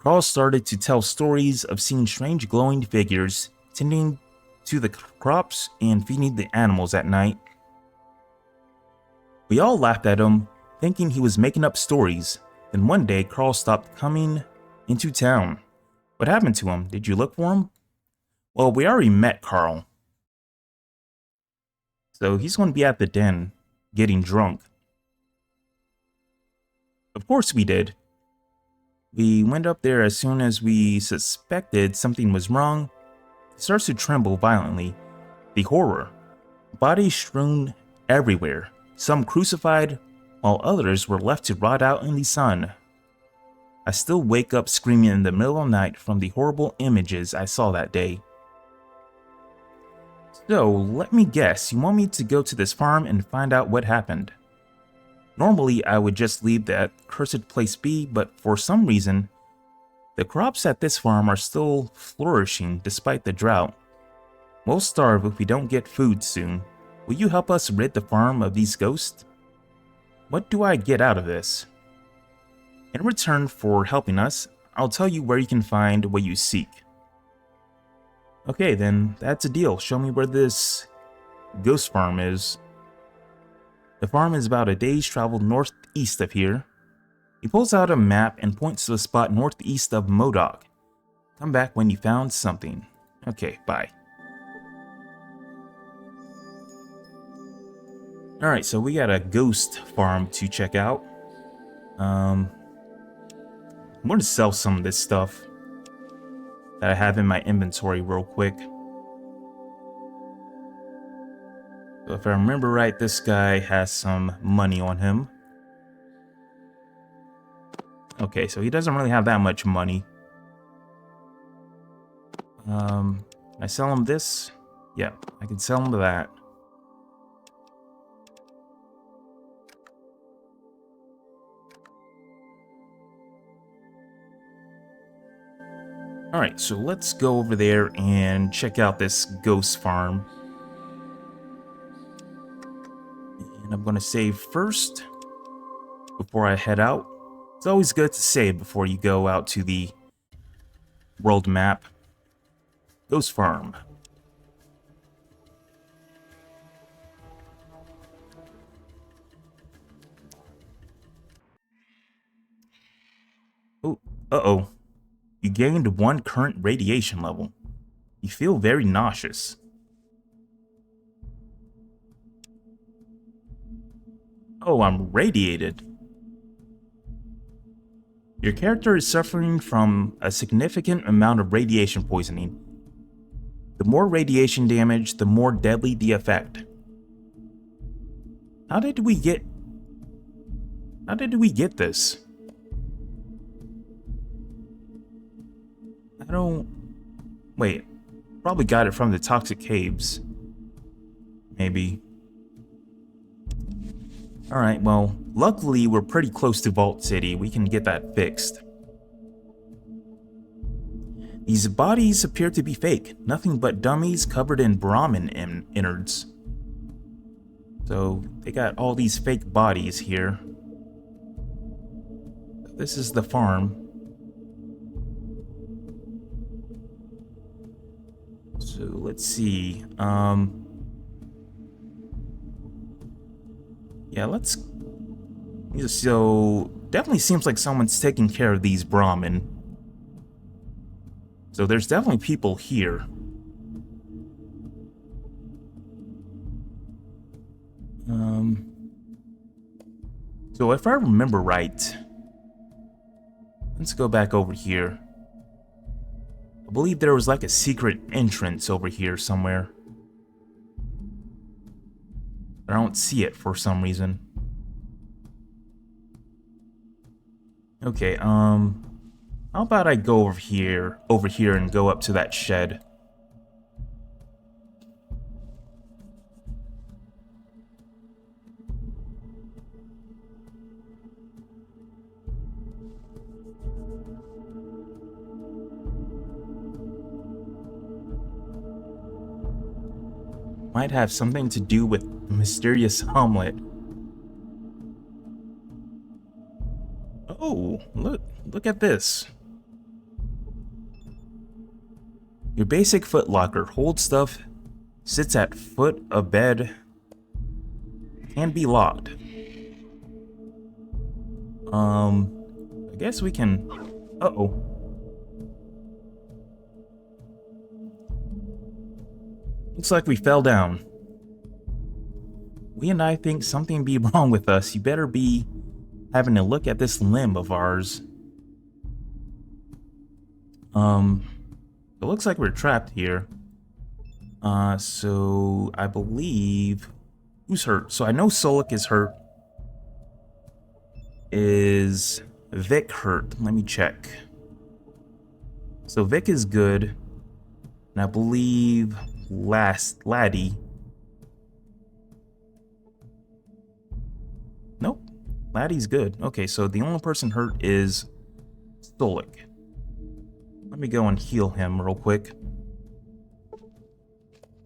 Speaker 1: Carl started to tell stories of seeing strange glowing figures tending to the crops and feeding the animals at night. We all laughed at him, thinking he was making up stories. Then one day, Carl stopped coming into town. What happened to him? Did you look for him? Well, we already met Carl. So he's going to be at the den, getting drunk. Of course we did. We went up there as soon as we suspected something was wrong. He starts to tremble violently. The horror. Bodies strewn everywhere. Some crucified, while others were left to rot out in the sun. I still wake up screaming in the middle of the night from the horrible images I saw that day. So, let me guess, you want me to go to this farm and find out what happened? Normally, I would just leave that cursed place be, but for some reason, the crops at this farm are still flourishing despite the drought. We'll starve if we don't get food soon. Will you help us rid the farm of these ghosts? What do I get out of this? In return for helping us, I'll tell you where you can find what you seek. Okay, then that's a deal. Show me where this ghost farm is. The farm is about a day's travel northeast of here. He pulls out a map and points to a spot northeast of Modoc. Come back when you found something. Okay, bye. Alright, so we got a ghost farm to check out. I'm going to sell some of this stuff that I have in my inventory real quick. So if I remember right, this guy has some money on him. Okay, so he doesn't really have that much money. Can I sell him this? Yeah, I can sell him that. Alright, so let's go over there and check out this ghost farm. And I'm going to save first before I head out. It's always good to save before you go out to the world map. Ghost farm. Oh, uh-oh. You gained 1 current radiation level. You feel very nauseous. Oh, I'm radiated. Your character is suffering from a significant amount of radiation poisoning. The more radiation damage, the more deadly the effect. How did we get this? I don't... Wait, probably got it from the toxic caves. Maybe. Alright, well, luckily we're pretty close to Vault City. We can get that fixed. These bodies appear to be fake. Nothing but dummies covered in brahmin innards. So, they got all these fake bodies here. This is the farm. So, let's see. Yeah, let's... So, definitely seems like someone's taking care of these brahmin. So there's definitely people here. So if I remember right... Let's go back over here. I believe there was like a secret entrance over here somewhere. But I don't see it for some reason. Okay, how about I go over here and go up to that shed? Might have something to do with the mysterious omelet. Oh, look at this. Your basic foot locker holds stuff, sits at foot of bed, can be locked. I guess we can... Uh-oh. Looks like we fell down. We and I think something be wrong with us. You better be having a look at this limb of ours. It looks like we're trapped here. So I believe... Who's hurt? So I know Solak is hurt. Is Vic hurt? Let me check. So Vic is good. And I believe Laddie. Nope. Laddie's good. Okay, so the only person hurt is Solak. Let me go and heal him real quick.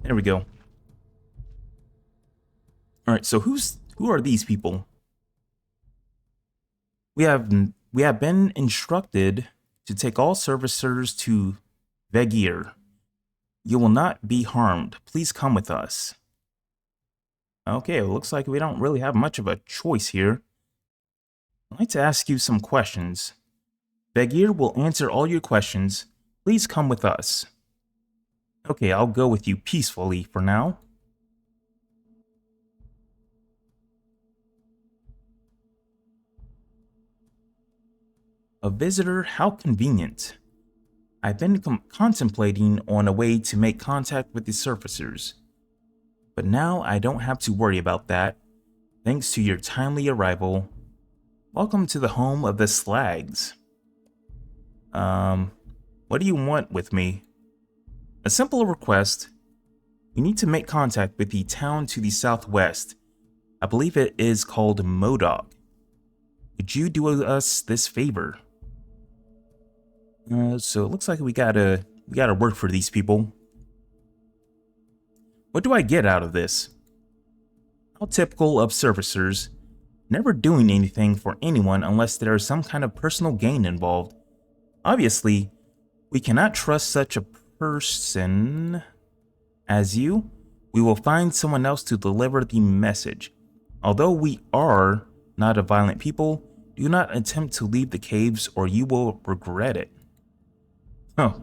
Speaker 1: There we go. Alright, so who are these people? We have been instructed to take all servicers to Vegir. You will not be harmed. Please come with us. Okay, it looks like we don't really have much of a choice here. I'd like to ask you some questions. Vegir will answer all your questions. Please come with us. Okay, I'll go with you peacefully for now. A visitor? How convenient. I've been contemplating on a way to make contact with the surfacers. But now I don't have to worry about that, thanks to your timely arrival. Welcome to the home of the Slags. What do you want with me? A simple request. We need to make contact with the town to the southwest. I believe it is called Modoc. Could you do us this favor? So it looks like we gotta work for these people. What do I get out of this? How typical of servicers, never doing anything for anyone unless there is some kind of personal gain involved. Obviously, we cannot trust such a person as you. We will find someone else to deliver the message. Although we are not a violent people, do not attempt to leave the caves or you will regret it. Oh.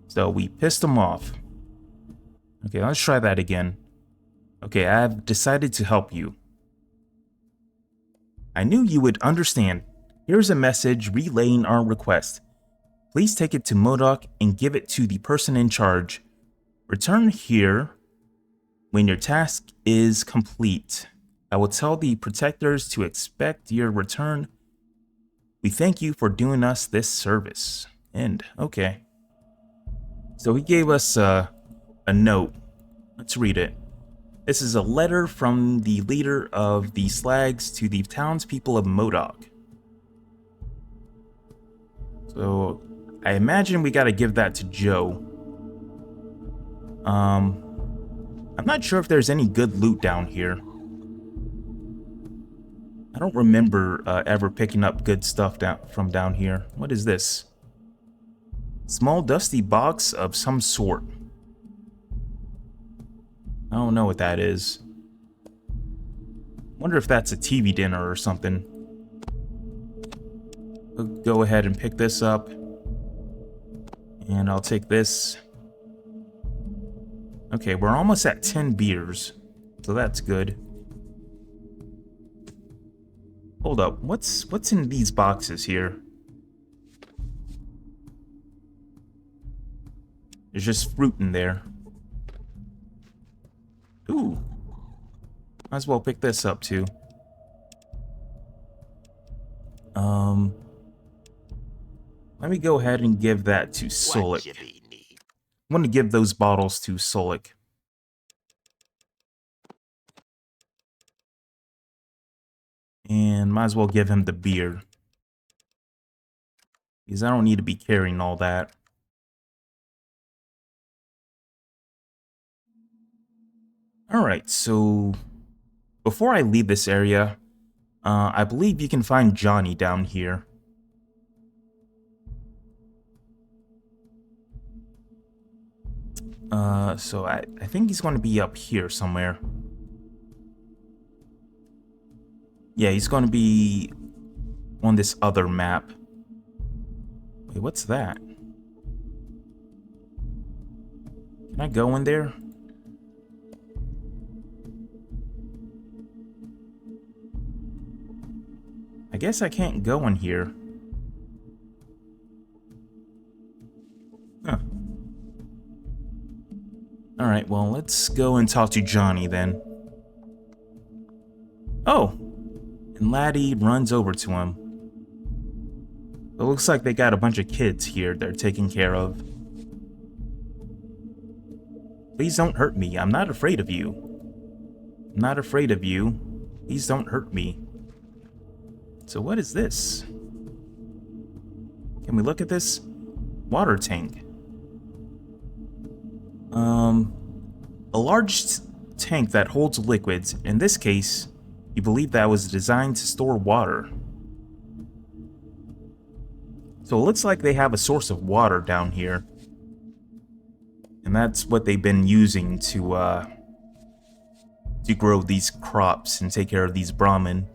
Speaker 1: So we pissed them off. Okay, let's try that again. Okay, I've decided to help you. I knew you would understand. Here's a message relaying our request. Please take it to Modoc and give it to the person in charge. Return here when your task is complete. I will tell the protectors to expect your return. We thank you for doing us this service. End. Okay. So he gave us a note. Let's read it. This is a letter from the leader of the Slags to the townspeople of Modoc. So I imagine we gotta give that to Joe. I'm not sure if there's any good loot down here. I don't remember ever picking up good stuff from down here. What is this? Small dusty box of some sort. I don't know what that is. Wonder if that's a TV dinner or something. I'll go ahead and pick this up. And I'll take this. Okay, we're almost at 10 beers. So that's good. Hold up, what's in these boxes here? There's just fruit in there. Ooh. Might as well pick this up too. Let me go ahead and give that to Solik. I want to give those bottles to Solik. And might as well give him the beer, because I don't need to be carrying all that. Alright, so before I leave this area, I believe you can find Johnny down here. So I think he's going to be up here somewhere. Yeah, he's going to be on this other map. Wait, what's that? Can I go in there? I guess I can't go in here. Huh. Alright, well, let's go and talk to Johnny then. Oh! And Laddie runs over to him. It looks like they got a bunch of kids here they're taking care of. Please don't hurt me. I'm not afraid of you. I'm not afraid of you. Please don't hurt me. So what is this? Can we look at this? Water tank. A large tank that holds liquids. In this case, you believe that was designed to store water. So it looks like they have a source of water down here. And that's what they've been using to grow these crops and take care of these brahmin.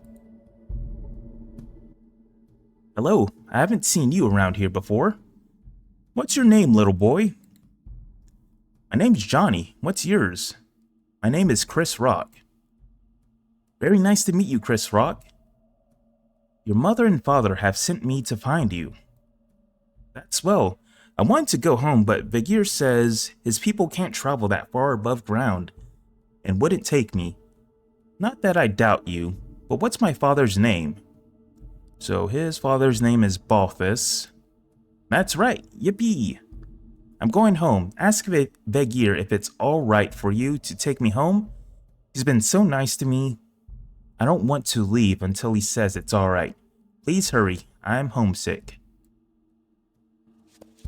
Speaker 1: Hello, I haven't seen you around here before. What's your name, little boy? My name's Johnny. What's yours? My name is Chris Rock. Very nice to meet you, Chris Rock. Your mother and father have sent me to find you. That's swell. I wanted to go home, but Vigir says his people can't travel that far above ground and wouldn't take me. Not that I doubt you, but what's my father's name? So his father's name is Balthus. That's right, yippee! I'm going home. Ask Vigir if it's alright for you to take me home. He's been so nice to me. I don't want to leave until he says it's alright. Please hurry, I'm homesick.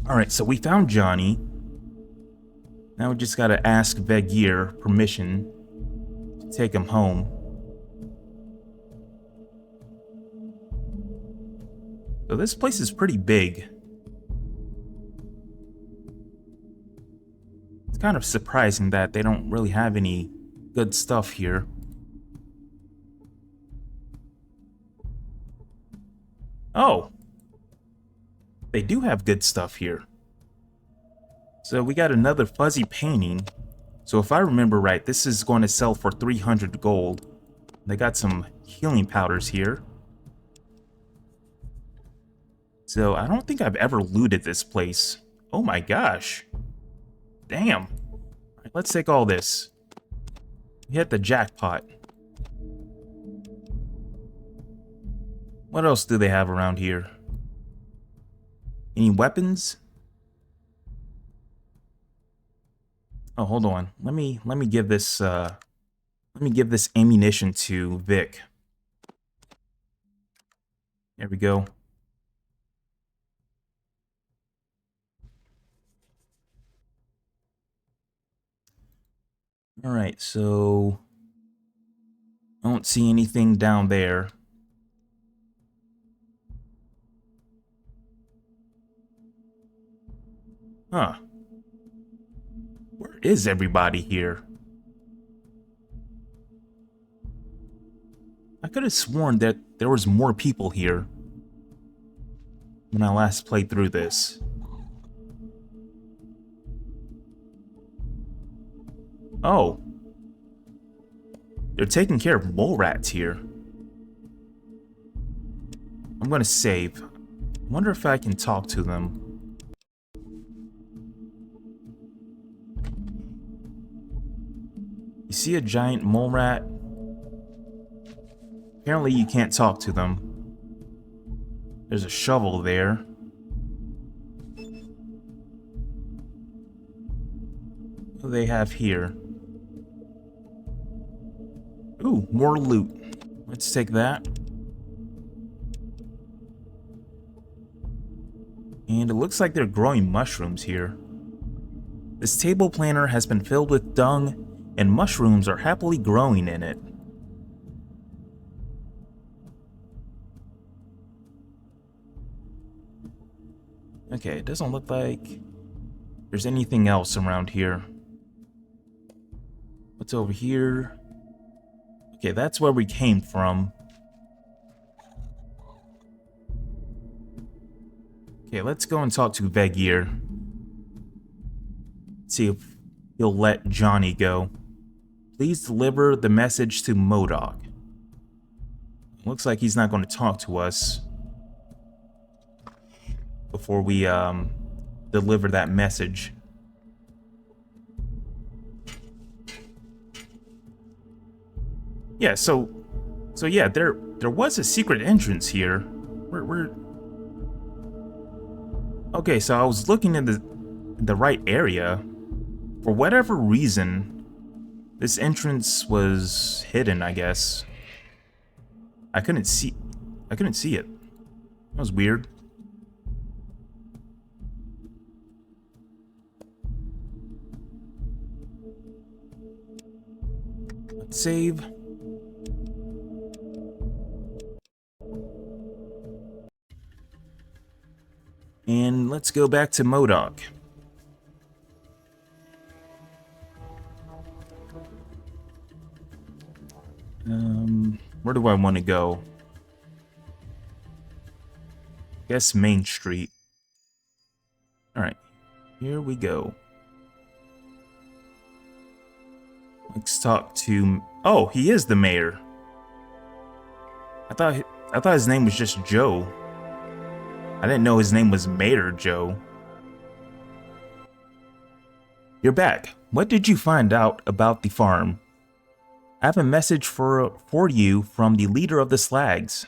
Speaker 1: Alright, so we found Johnny. Now we just gotta ask Vigir permission to take him home. So this place is pretty big. It's kind of surprising that they don't really have any good stuff here. Oh! They do have good stuff here. So we got another fuzzy painting. So if I remember right, this is going to sell for 300 gold. They got some healing powders here. So I don't think I've ever looted this place. Oh my gosh. Damn. All right, let's take all this. We hit the jackpot. What else do they have around here? Any weapons? Oh, hold on. Let me give this ammunition to Vic. There we go. All right, so I don't see anything down there. Huh. Where is everybody here? I could have sworn that there was more people here when I last played through this. Oh. They're taking care of mole rats here. I'm gonna save. I wonder if I can talk to them. You see a giant mole rat? Apparently you can't talk to them. There's a shovel there. What do they have here? Ooh, more loot. Let's take that. And it looks like they're growing mushrooms here. This table planter has been filled with dung, and mushrooms are happily growing in it. Okay, it doesn't look like there's anything else around here. What's over here? Okay, that's where we came from. Okay, let's go and talk to Vegir. See if he'll let Johnny go. Please deliver the message to Modoc. Looks like he's not going to talk to us before we deliver that message. Yeah, so yeah, there was a secret entrance here. We're okay. So I was looking in the right area. For whatever reason, this entrance was hidden, I guess. I couldn't see it. That was weird. Let's save. And let's go back to Modoc. Where do I want to go? Guess Main Street. Alright, here we go. Let's talk to... Oh, he is the mayor. I thought his name was just Joe. I didn't know his name was Mayor Joe. You're back. What did you find out about the farm? I have a message for you from the leader of the Slags.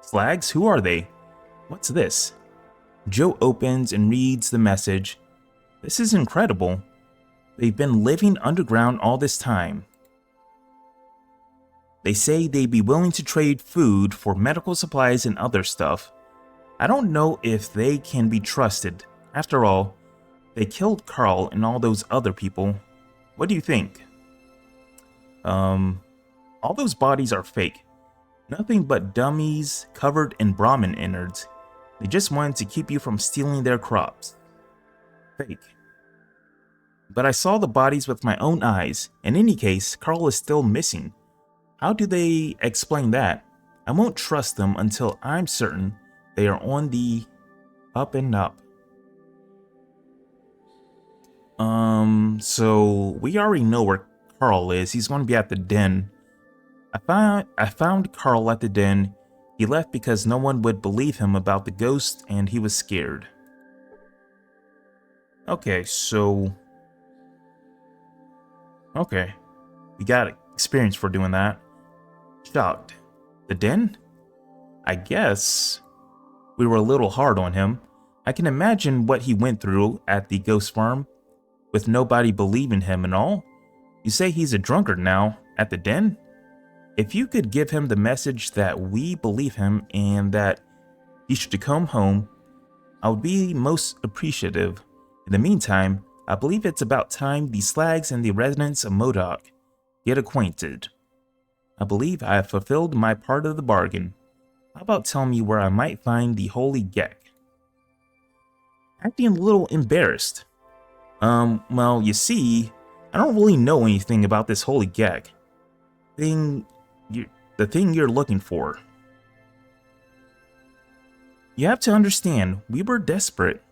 Speaker 1: Slags? Who are they? What's this? Joe opens and reads the message. This is incredible. They've been living underground all this time. They say they'd be willing to trade food for medical supplies and other stuff. I don't know if they can be trusted. After all, they killed Carl and all those other people. What do you think? All those bodies are fake. Nothing but dummies covered in brahmin innards. They just wanted to keep you from stealing their crops. Fake. But I saw the bodies with my own eyes. In any case, Carl is still missing. How do they explain that? I won't trust them until I'm certain they are on the up and up. So we already know where Carl is. He's going to be at the den. I found Carl at the den. He left because no one would believe him about the ghost and he was scared. Okay, so... Okay. We got experience for doing that. Shocked. The den? I guess we were a little hard on him. I can imagine what he went through at the ghost farm, with nobody believing him and all. You say he's a drunkard now, at the den? If you could give him the message that we believe him and that he should come home, I would be most appreciative. In the meantime, I believe it's about time the Slags and the residents of Modoc get acquainted. I believe I have fulfilled my part of the bargain. How about telling me where I might find the holy Gek? Acting a little embarrassed. Well, you see, I don't really know anything about this holy Gek. The thing you're looking for. You have to understand, we were desperate.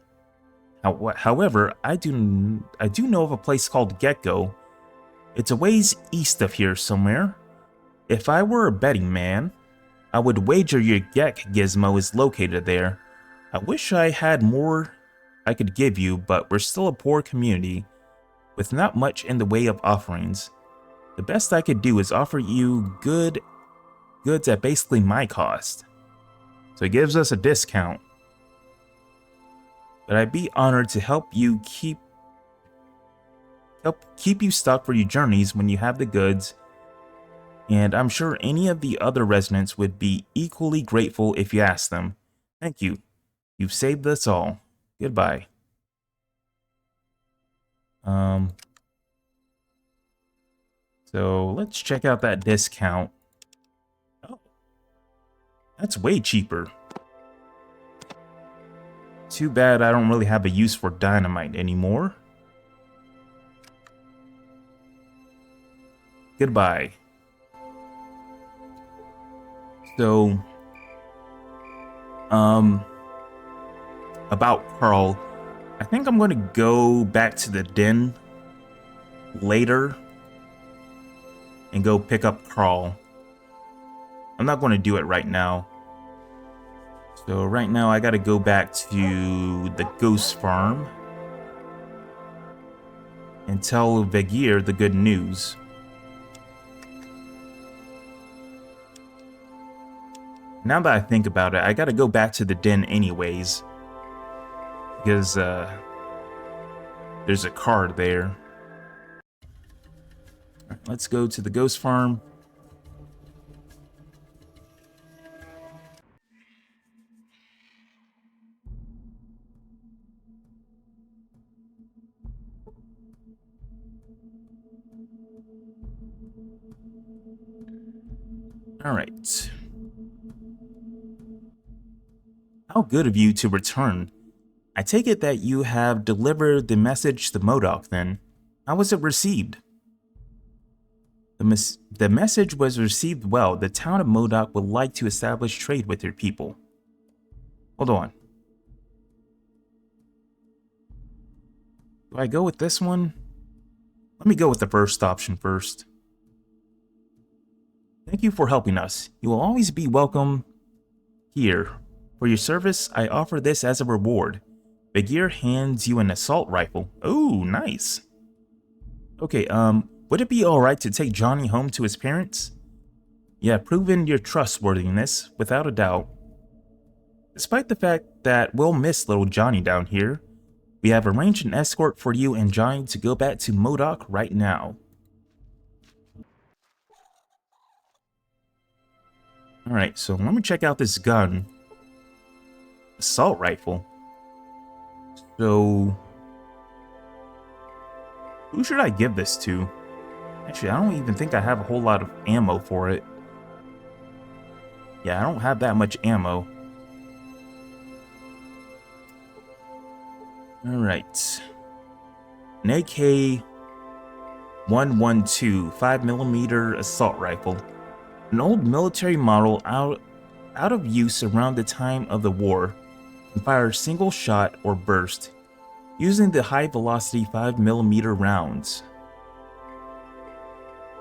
Speaker 1: However, I do know of a place called Gecko. It's a ways east of here somewhere. If I were a betting man, I would wager your Gek gizmo is located there. I wish I had more I could give you, but we're still a poor community, with not much in the way of offerings. The best I could do is offer you goods at basically my cost. So it gives us a discount. But I'd be honored to help you keep help keep you stocked for your journeys when you have the goods, and I'm sure any of the other residents would be equally grateful if you asked them. Thank you. You've saved us all. Goodbye. So let's check out that discount. Oh, that's way cheaper. Too bad I don't really have a use for dynamite anymore. Goodbye. So, about Carl, I think I'm going to go back to the den later and go pick up Carl. I'm not going to do it right now. So right now I got to go back to the ghost farm and tell Vegir the good news. Now that I think about it, I got to go back to the den anyways, because there's a card there. Right, let's go to the ghost farm. All right. How good of you to return. I take it that you have delivered the message to Modoc then. How was it received? The message was received well. The town of Modoc would like to establish trade with your people. Hold on. Do I go with this one? Let me go with the first option first. Thank you for helping us. You will always be welcome here. For your service, I offer this as a reward. Vegir hands you an assault rifle. Oh, nice. Okay, would it be alright to take Johnny home to his parents? You have proven your trustworthiness, without a doubt. Despite the fact that we'll miss little Johnny down here, we have arranged an escort for you and Johnny to go back to Modoc right now. Alright, so let me check out this gun. Assault rifle. So, who should I give this to? Actually, I don't even think I have a whole lot of ammo for it. Yeah, I don't have that much ammo. Alright. An AK-112 5mm assault rifle. An old military model out of use around the time of the war. Can fire a single shot or burst, using the high-velocity 5mm rounds.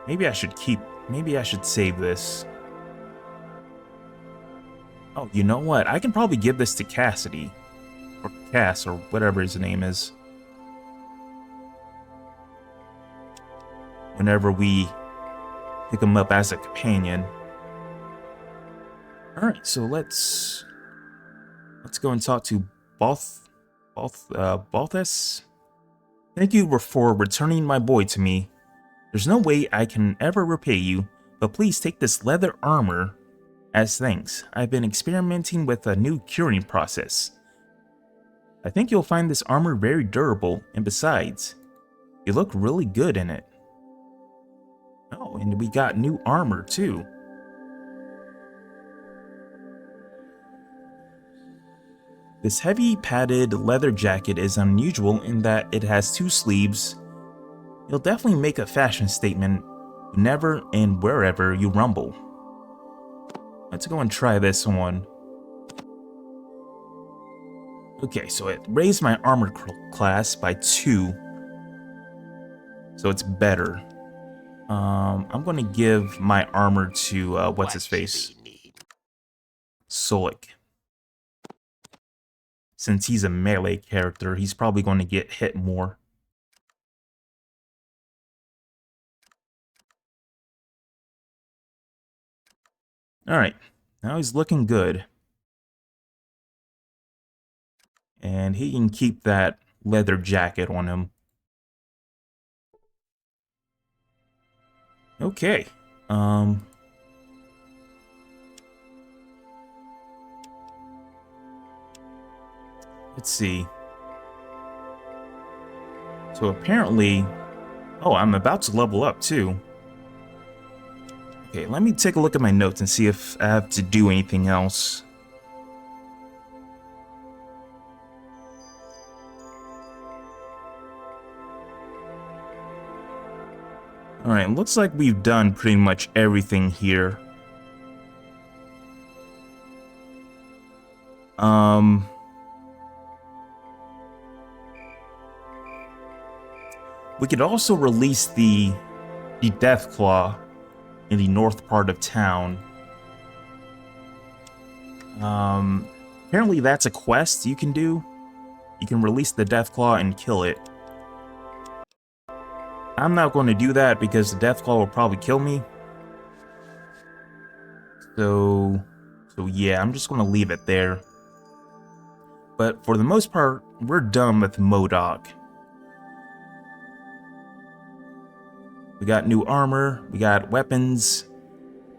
Speaker 1: Maybe I should save this. Oh, you know what? I can probably give this to Cassidy. Or Cass, or whatever his name is. Whenever we pick him up as a companion. Alright, so let's go and talk to Balthus. Thank you for returning my boy to me. There's no way I can ever repay you, but please take this leather armor as thanks. I've been experimenting with a new curing process. I think you'll find this armor very durable, and besides, you look really good in it. Oh, and we got new armor too. This heavy padded leather jacket is unusual in that it has 2 sleeves. It'll definitely make a fashion statement whenever and wherever you rumble. Let's go and try this one. Okay, so it raised my armor class by 2. So it's better. I'm gonna give my armor to, what's his face? Solik. Since he's a melee character, he's probably going to get hit more. Alright, now he's looking good. And he can keep that leather jacket on him. Okay. Let's see. So apparently... Oh, I'm about to level up, too. Okay, let me take a look at my notes and see if I have to do anything else. Alright, looks like we've done pretty much everything here. We could also release the Death Claw in the north part of town. Apparently that's a quest you can do. You can release the Death Claw and kill it. I'm not going to do that because the Death Claw will probably kill me. So yeah, I'm just going to leave it there. But for the most part, we're done with Modoc. We got new armor, we got weapons,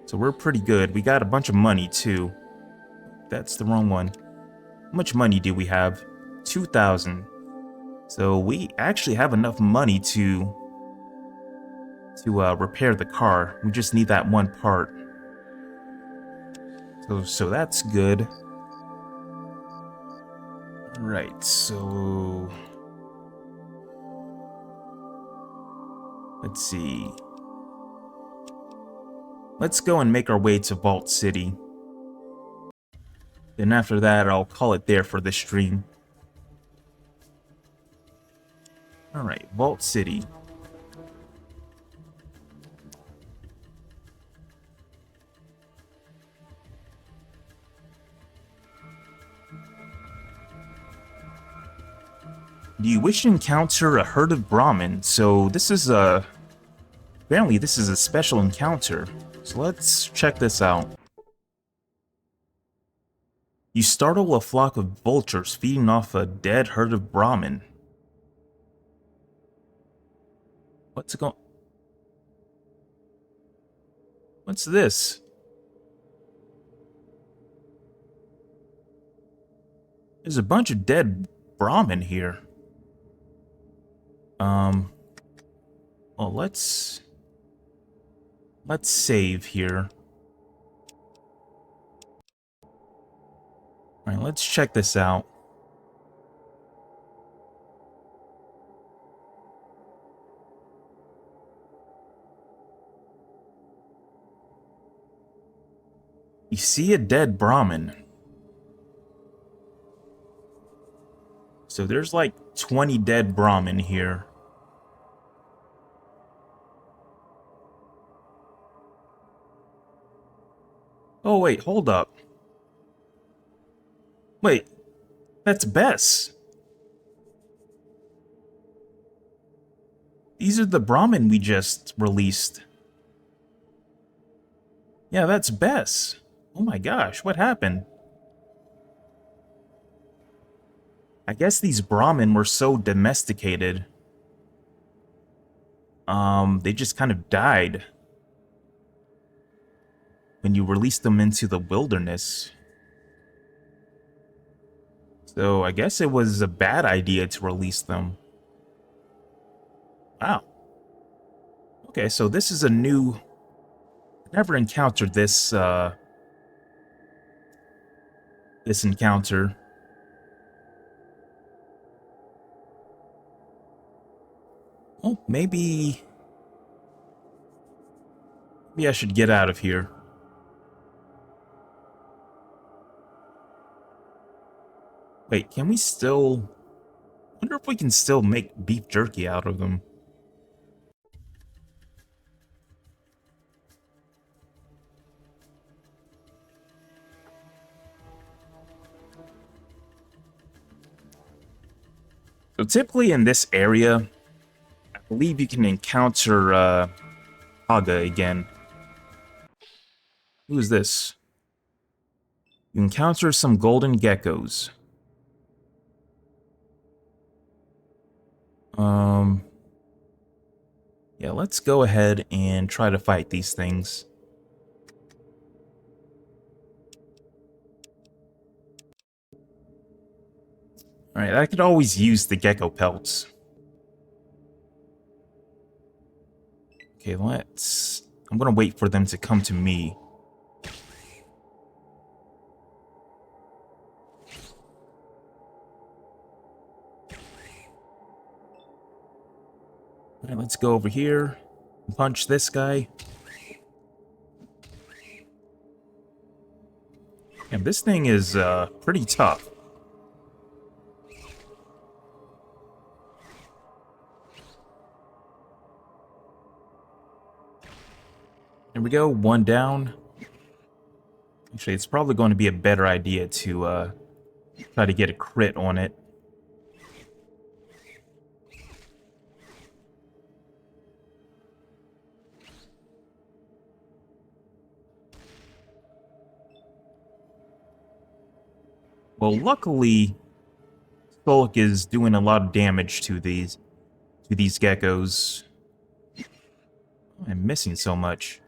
Speaker 1: so we're pretty good. We got a bunch of money too. That's the wrong one. How much money do we have? 2,000. So we actually have enough money to repair the car. We just need that one part. So that's good. Right, so... Let's see. Let's go and make our way to Vault City. Then after that, I'll call it there for the stream. Alright, Vault City. Do you wish to encounter a herd of brahmin? So this is a... Apparently this is a special encounter. So let's check this out. You startle a flock of vultures feeding off a dead herd of brahmin. What's this? There's a bunch of dead brahmin here. Well, let's save here. Alright, let's check this out. You see a dead brahmin. So there's like 20 dead brahmin here. Oh wait, hold up. Wait, that's Bess. These are the brahmin we just released. Yeah, that's Bess. Oh my gosh, what happened? I guess these brahmin were so domesticated. They just kind of died when you released them into the wilderness. So I guess it was a bad idea to release them. Wow. Okay, so this is a new... Never encountered this, this encounter. Oh, maybe I should get out of here. Wait, can we still... I wonder if we can still make beef jerky out of them. So typically in this area, I believe you can encounter Haga again. Who is this? You encounter some golden geckos. Yeah, Okay, let's go ahead and try to fight these things. Alright, I could always use the gecko pelts. Okay, I'm gonna wait for them to come to me. Alright, let's go over here. Punch this guy. And this thing is pretty tough. There we go, one down. Actually, it's probably going to be a better idea to try to get a crit on it. Well, luckily, Solk is doing a lot of damage to these geckos. I'm missing so much.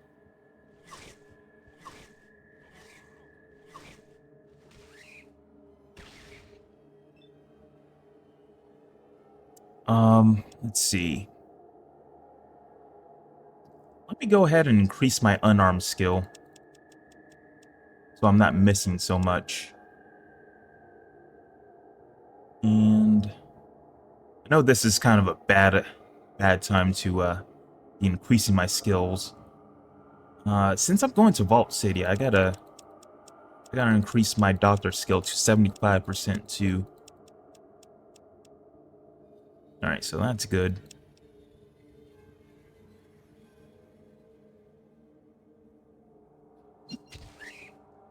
Speaker 1: Let's see. Let me go ahead and increase my unarmed skill, so I'm not missing so much. And I know this is kind of a bad time to be increasing my skills. Since I'm going to Vault City, I gotta increase my doctor skill to 75% too. Alright, so that's good.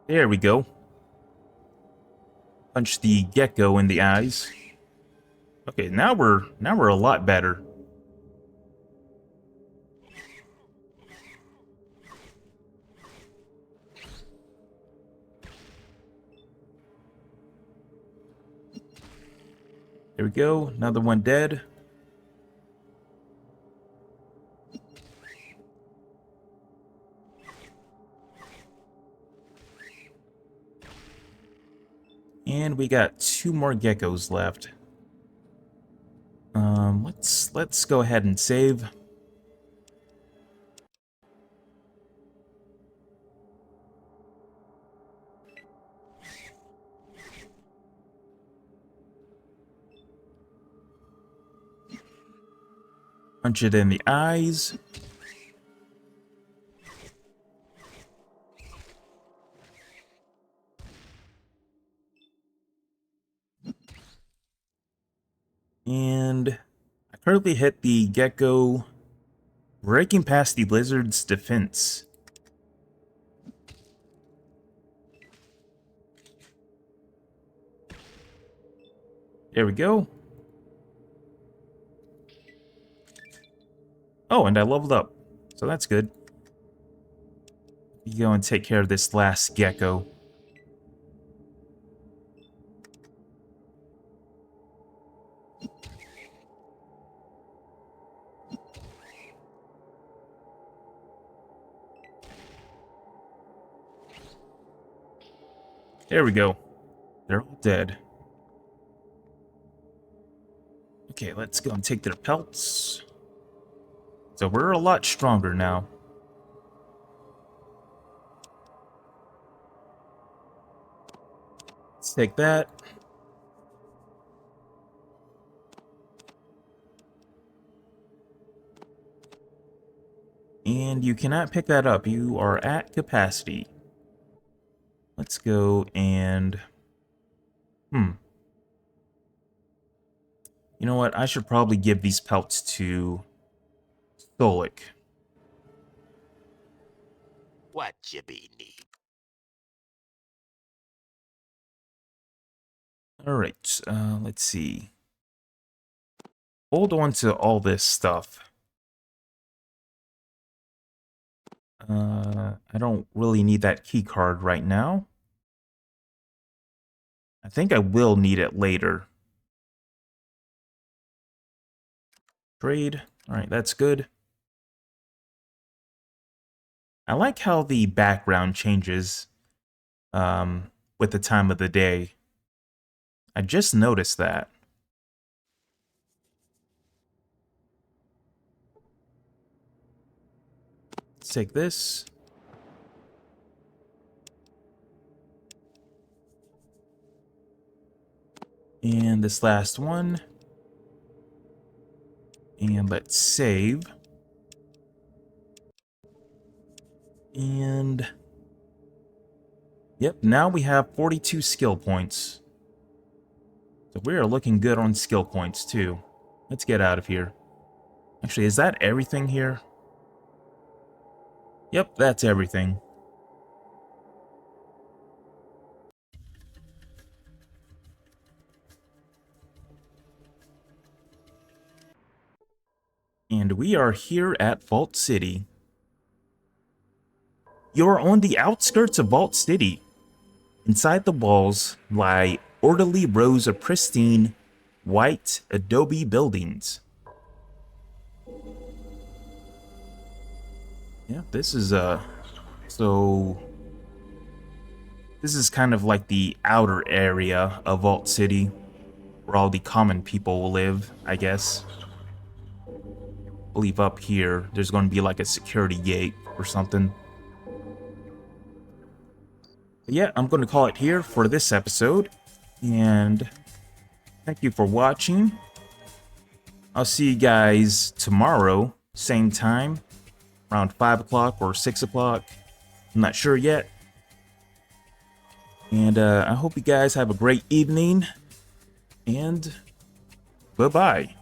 Speaker 1: There we go. Punch the gecko in the eyes. Okay, now we're a lot better. There we go, another one dead. And we got 2 more geckos left. Let's go ahead and save. Punch it in the eyes. And I currently hit the gecko, breaking past the lizard's defense. There we go. Oh, and I leveled up, so that's good. You go and take care of this last gecko. There we go. They're all dead. Okay, let's go and take their pelts. So we're a lot stronger now. Let's take that. And you cannot pick that up. You are at capacity. Let's go and... You know what? I should probably give these pelts to Stolik.
Speaker 3: What you be need?
Speaker 1: Alright, let's see. Hold on to all this stuff. I don't really need that key card right now. I think I will need it later. Trade. Alright, that's good. I like how the background changes with the time of the day. I just noticed that. Let's take this. And this last one. And let's save. And yep, now we have 42 skill points. So we are looking good on skill points too. Let's get out of here. Actually, is that everything here? Yep, that's everything. And we are here at Vault City. You're on the outskirts of Vault City. Inside the walls lie orderly rows of pristine, white adobe buildings. Yeah, this is this is kind of like the outer area of Vault City, where all the common people will live, I guess. I believe up here, there's going to be like a security gate or something. But yeah, I'm going to call it here for this episode, and thank you for watching. I'll see you guys tomorrow, same time, around 5 o'clock or 6 o'clock. I'm not sure yet. And I hope you guys have a great evening, and bye-bye.